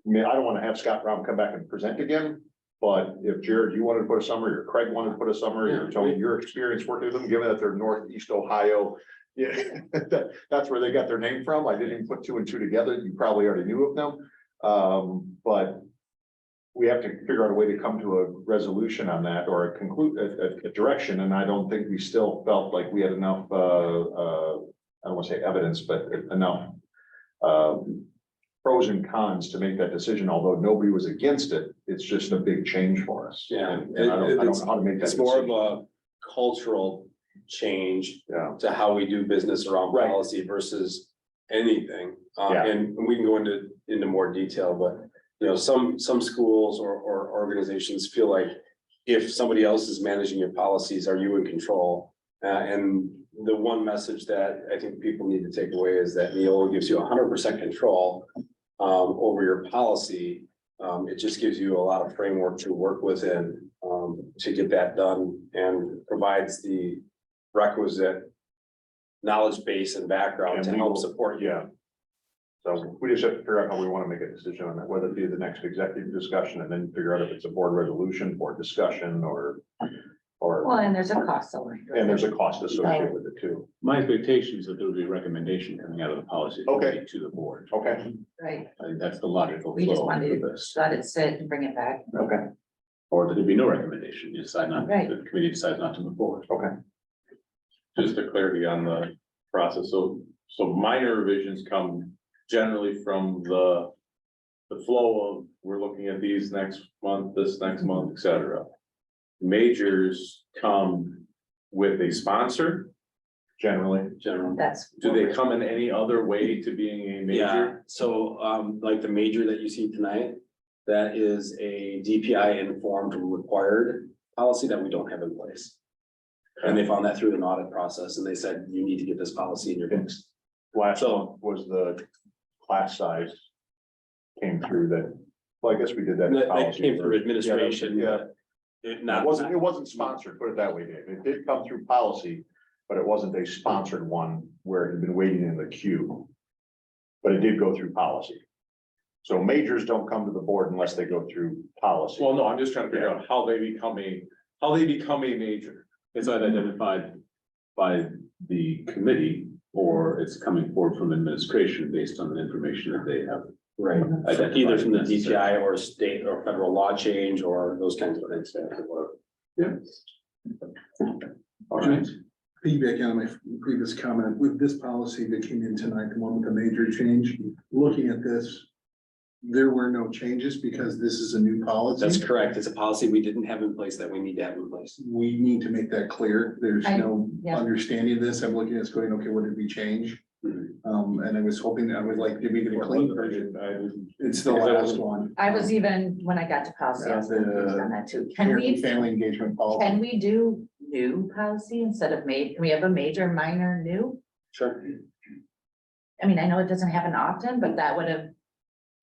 S21: mean, I don't want to have Scott Brown come back and present again. But if Jared, you wanted to put a summary, or Craig wanted to put a summary, or Tony, your experience working with them, given that they're Northeast Ohio. Yeah, that's where they got their name from. I didn't even put 2 and 2 together. You probably already knew of them. But we have to figure out a way to come to a resolution on that, or a direction, and I don't think we still felt like we had enough, I don't want to say evidence, but enough pros and cons to make that decision, although nobody was against it. It's just a big change for us.
S16: Yeah,
S21: And I don't know how to make that
S16: it's more of
S21: decision.
S16: a cultural change
S21: Yeah.
S16: to how we do business around
S21: Right.
S16: policy versus anything.
S21: Yeah.
S16: And we can go into more detail, but you know, some schools or organizations feel like if somebody else is managing your policies, are you in control? And the one message that I think people need to take away is that Neola gives you 100% control over your policy. It just gives you a lot of framework to work within to get that done, and provides the requisite knowledge base and background to help support you.
S21: Yeah. So we just have to figure out how we want to make a decision on that, whether it be the next executive discussion, and then figure out if it's a board resolution, board discussion, or.
S22: Well, and there's a cost.
S21: And there's a cost associated with it too.
S3: My expectation is that there will be a recommendation coming out of the policy.
S21: Okay.
S3: committee to the board.
S21: Okay,
S22: Right,
S3: I think that's the logical
S22: we just
S3: flow
S22: wanted
S3: of
S22: to
S3: this.
S22: let it sit and bring it back.
S21: okay,
S3: Or there'd be no recommendation, you decide not,
S22: Right.
S3: the committee decides not to move forward.
S21: okay.
S19: Just a clarity on the process, so minor revisions come generally from the flow of, we're looking at these next month, this next month, et cetera. Majors come with a sponsor,
S21: Generally,
S22: That's.
S19: do they come in any other way to being a
S16: Yeah,
S19: major?
S16: so like the major that you see tonight, that is a DPI informed required policy that we don't have in place. And they found that through an audit process, and they said, you need to get this policy in your books.
S21: last month was the class size came through that, well, I guess we did that. in
S16: That
S21: policy
S16: came through
S21: first.
S16: administration,
S21: Yeah,
S16: but it
S21: it
S16: not.
S21: wasn't sponsored, put it that way, Dave. It did come through policy, but it wasn't a sponsored one where it had been waiting in the queue. But it did go through policy. So majors don't come to the board unless they go through policy.
S19: Well, no, I'm just trying to figure out how they become a major.
S3: It's either identified by the committee, or it's coming forward from administration based on the information that they have.
S16: Right,
S3: identified
S16: either from the
S3: as necessary.
S16: DPI or state or federal law change or those kinds of things.
S3: All right,
S17: Feedback on my previous comment, with this policy that came in tonight, the one with the major change, looking at this. There were no changes because this is a new policy.
S16: That's correct. It's a policy we didn't have in place that we need to have in place.
S17: We need to make that clear. There's no
S22: yeah.
S17: understanding of this. I'm looking at this going, okay, what did we change? And I was hoping that I would like to be the clean version. It's the last one.
S22: I was even, when I got to policy, I was confused on that too. Can
S17: Parent and
S22: we,
S17: Family engagement policy.
S22: can we do new policy instead of can we have a major, minor, new?
S16: Sure.
S22: I mean, I know it doesn't happen often, but that would have,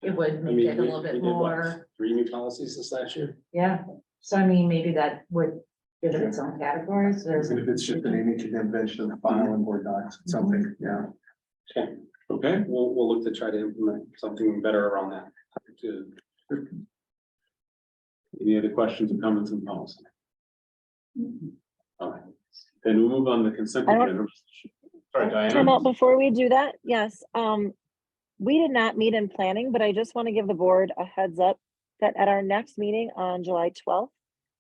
S22: it would
S16: I
S22: make
S16: mean,
S22: it a
S16: we
S22: little bit
S16: did what,
S22: more,
S16: 3 new policies this last year.
S22: yeah. So I mean, maybe that would give it its own categories, or
S17: Even if it's just the naming convention of the file and board docs, something, yeah.
S16: Okay, we'll look to try to implement something better around that.
S3: any other questions or comments on policy? All right, then we'll move on to the consent
S1: I don't-
S3: agenda. Sorry,
S1: Time
S3: Diana.
S1: out before we do that, yes, we did not meet in planning, but I just want to give the board a heads up that at our next meeting on July 12th,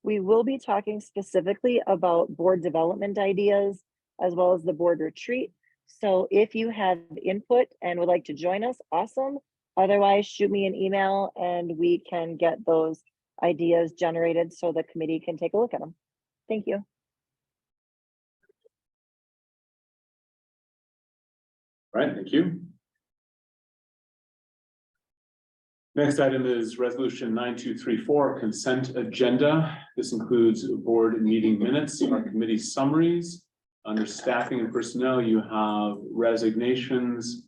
S1: we will be talking specifically about board development ideas as well as the board retreat. So if you have input and would like to join us, awesome. Otherwise, shoot me an email and we can get those ideas generated so the committee can take a look at them. Thank you.
S3: All right, thank you. Next item is resolution 9234, consent agenda. This includes board meeting minutes, our committee summaries. Under staffing and personnel, you have resignations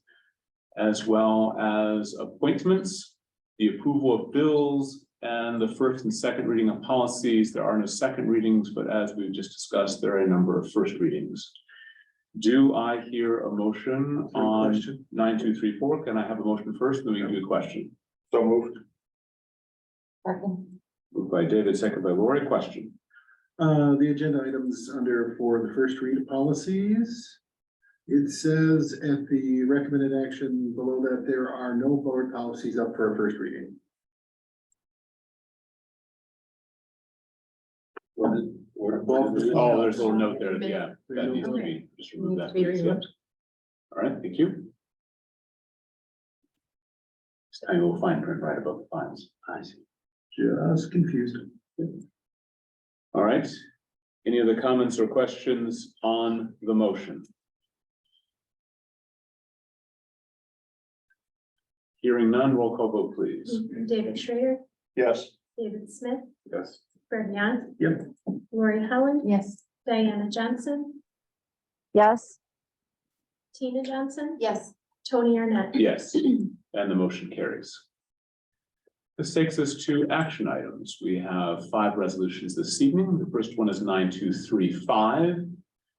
S3: as well as appointments, the approval of bills, and the first and second reading of policies. There are no second readings, but as we've just discussed, there are a number of first readings. Do I hear a motion on 9234? Can I have a motion first, then we can do a question?
S21: So moved.
S18: Second.
S3: Moved by David, second by Lori. Question.
S17: The agenda items under for the first read of policies. It says at the recommended action below that there are no board policies up for a first reading.
S3: Oh, there's a little note there. Yeah, that needs to be, just remove that. please. Yep. All right, thank you. This time we'll find print right above the fines. I see.
S17: Just confused.
S3: All right. Any other comments or questions on the motion? Hearing none, roll call vote, please.
S10: David Schrader,
S21: Yes.
S10: David Smith,
S3: Yes.
S10: Fred Yant.
S17: Yep.
S10: Lori Holland,
S18: Yes.
S10: Diana Johnson,
S1: Yes,
S10: Tina Johnson,
S18: Yes.
S10: Tony Arnett.
S3: Yes, and the motion carries. This takes us to action items. We have 5 resolutions this evening. The first one is 9235,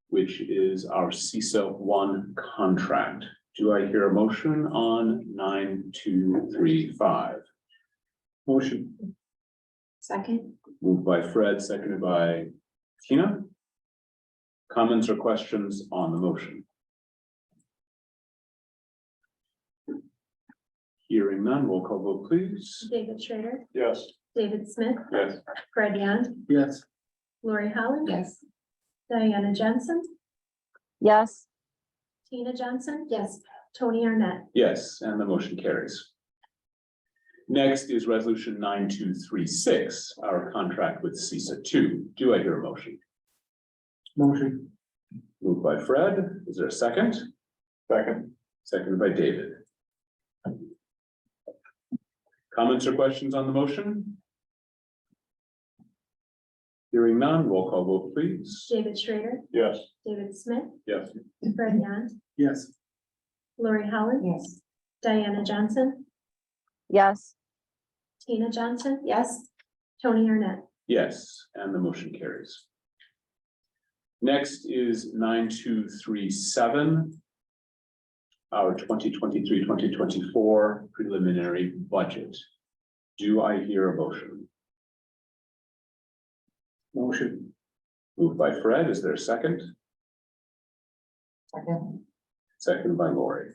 S3: which is our CISA 1 contract. Do I hear a motion on 9235?
S17: Motion.
S18: Second.
S3: Moved by Fred, seconded by Tina. Comments or questions on the motion? Hearing none, roll call vote, please.
S10: David Schrader,
S21: Yes.
S10: David Smith,
S3: Yes.
S10: Fred Yant,
S17: Yes.
S10: Lori Holland.
S18: Yes.
S10: Diana Johnson,
S1: yes,
S10: Tina Johnson,
S18: Yes.
S10: Tony Arnett.
S3: Yes, and the motion carries. Next is resolution 9236, our contract with CISA 2. Do I hear a motion?
S17: Motion.
S3: Moved by Fred. Is there a second?
S21: Second.
S3: Seconded by David. Comments or questions on the motion? Hearing none, roll call vote, please.
S10: David Schrader,
S21: Yes.
S10: David Smith,
S3: Yes.
S10: Fred Yant,
S17: Yes.
S10: Lori Holland.
S18: Yes.
S10: Diana Johnson,
S1: yes,
S10: Tina Johnson,
S18: Yes.
S10: Tony Arnett.
S3: Yes, and the motion carries. Next is 9237. Our 2023-2024 preliminary budget. Do I hear a motion?
S17: Motion.
S3: Moved by Fred. Is there a second?
S18: Second.
S3: Second by Lori.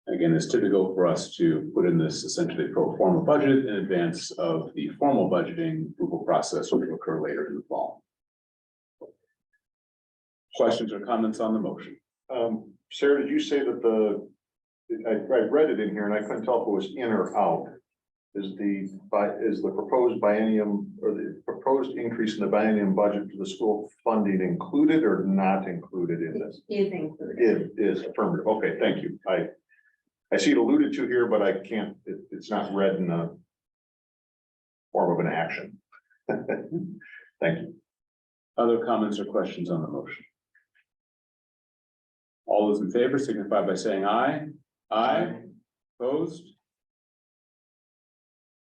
S3: Again, it's typical for us to put in this essentially pro forma budget in advance of the formal budgeting approval process, which will occur later in the fall. Questions or comments on the motion?
S21: Sarah, did you say that I read it in here and I couldn't tell if it was in or out. Is the proposed biennium or the proposed increase in the biennium budget for the school funding included or not included in this?
S9: Is included.
S21: It is affirmative. Okay, thank you. I see it alluded to here, but I can't, it's not read in a form of an action. Thank you.
S3: Other comments or questions on the motion? All those in favor signify by saying aye. Aye. Opposed?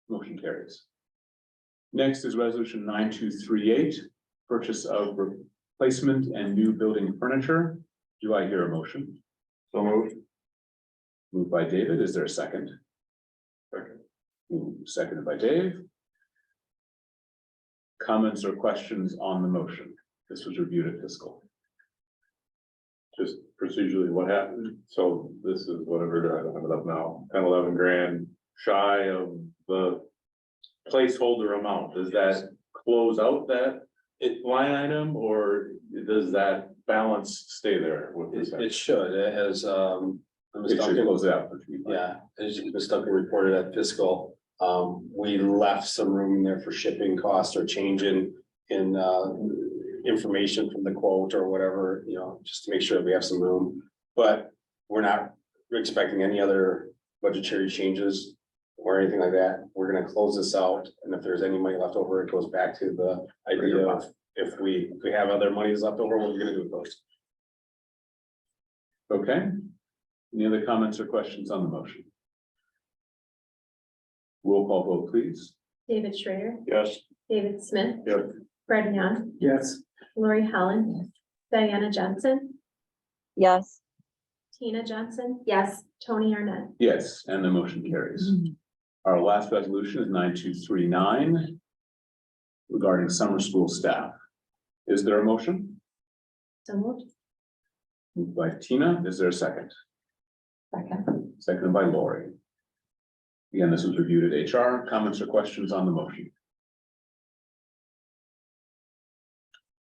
S3: Motion carries. Next is resolution 9238, purchase of replacement and new building furniture. Do I hear a motion?
S21: So moved.
S3: Moved by David. Is there a second? Second. Seconded by Dave. Comments or questions on the motion? This was reviewed at fiscal.
S2: Just procedurally what happened, so this is whatever, I don't have it up now, 10, 11 grand shy of the placeholder amount, does that close out that line item, or does that balance stay there?
S16: It should, it has,
S3: It should close it out.
S16: yeah, as Ms. Duncan reported at fiscal, we left some room in there for shipping costs or change in information from the quote or whatever, you know, just to make sure that we have some room. But we're not expecting any other budgetary changes or anything like that. We're gonna close this out, and if there's any money left over, it goes back to the idea of if we have other monies left over, what we're gonna do with those.
S3: Okay. Any other comments or questions on the motion? Roll call vote, please.
S10: David Schrader,
S21: Yes.
S10: David Smith,
S21: Yes.
S10: Fred Yant,
S17: Yes.
S10: Lori Holland, Diana Johnson,
S1: yes,
S20: Tina Johnson,
S18: Yes.
S20: Tony Arnett.
S2: Yes, and the motion carries. Our last resolution is 9239 regarding summer school staff. Is there a motion?
S20: So moved.
S2: Moved by Tina, is there a second?
S22: Second.
S2: Seconded by Lori. Again, this was reviewed at HR. Comments or questions on the motion?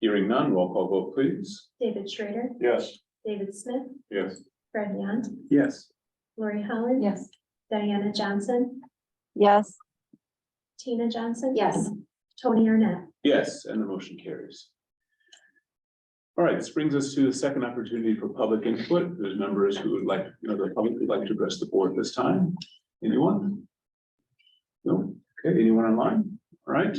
S2: Hearing none, roll call vote, please.
S20: David Schrader,
S21: Yes.
S20: David Smith,
S2: Yes.
S20: Fred Yant,
S2: Yes.
S20: Lori Holland.
S22: Yes.
S20: Diana Johnson,
S1: Yes,
S20: Tina Johnson.
S18: Yes.
S20: Tony Arnett.
S2: Yes, and the motion carries. All right, this brings us to the second opportunity for public input. There's members who would like, the public would like to address the board this time. Anyone? No? Okay, anyone online? All right,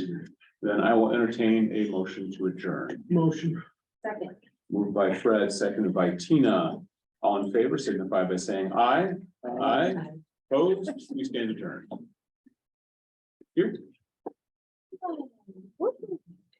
S2: then I will entertain a motion to adjourn.
S17: Motion.
S18: Second.
S2: Moved by Fred, seconded by Tina. All in favor signify by saying aye. Aye. Opposed, we stand adjourned. Here.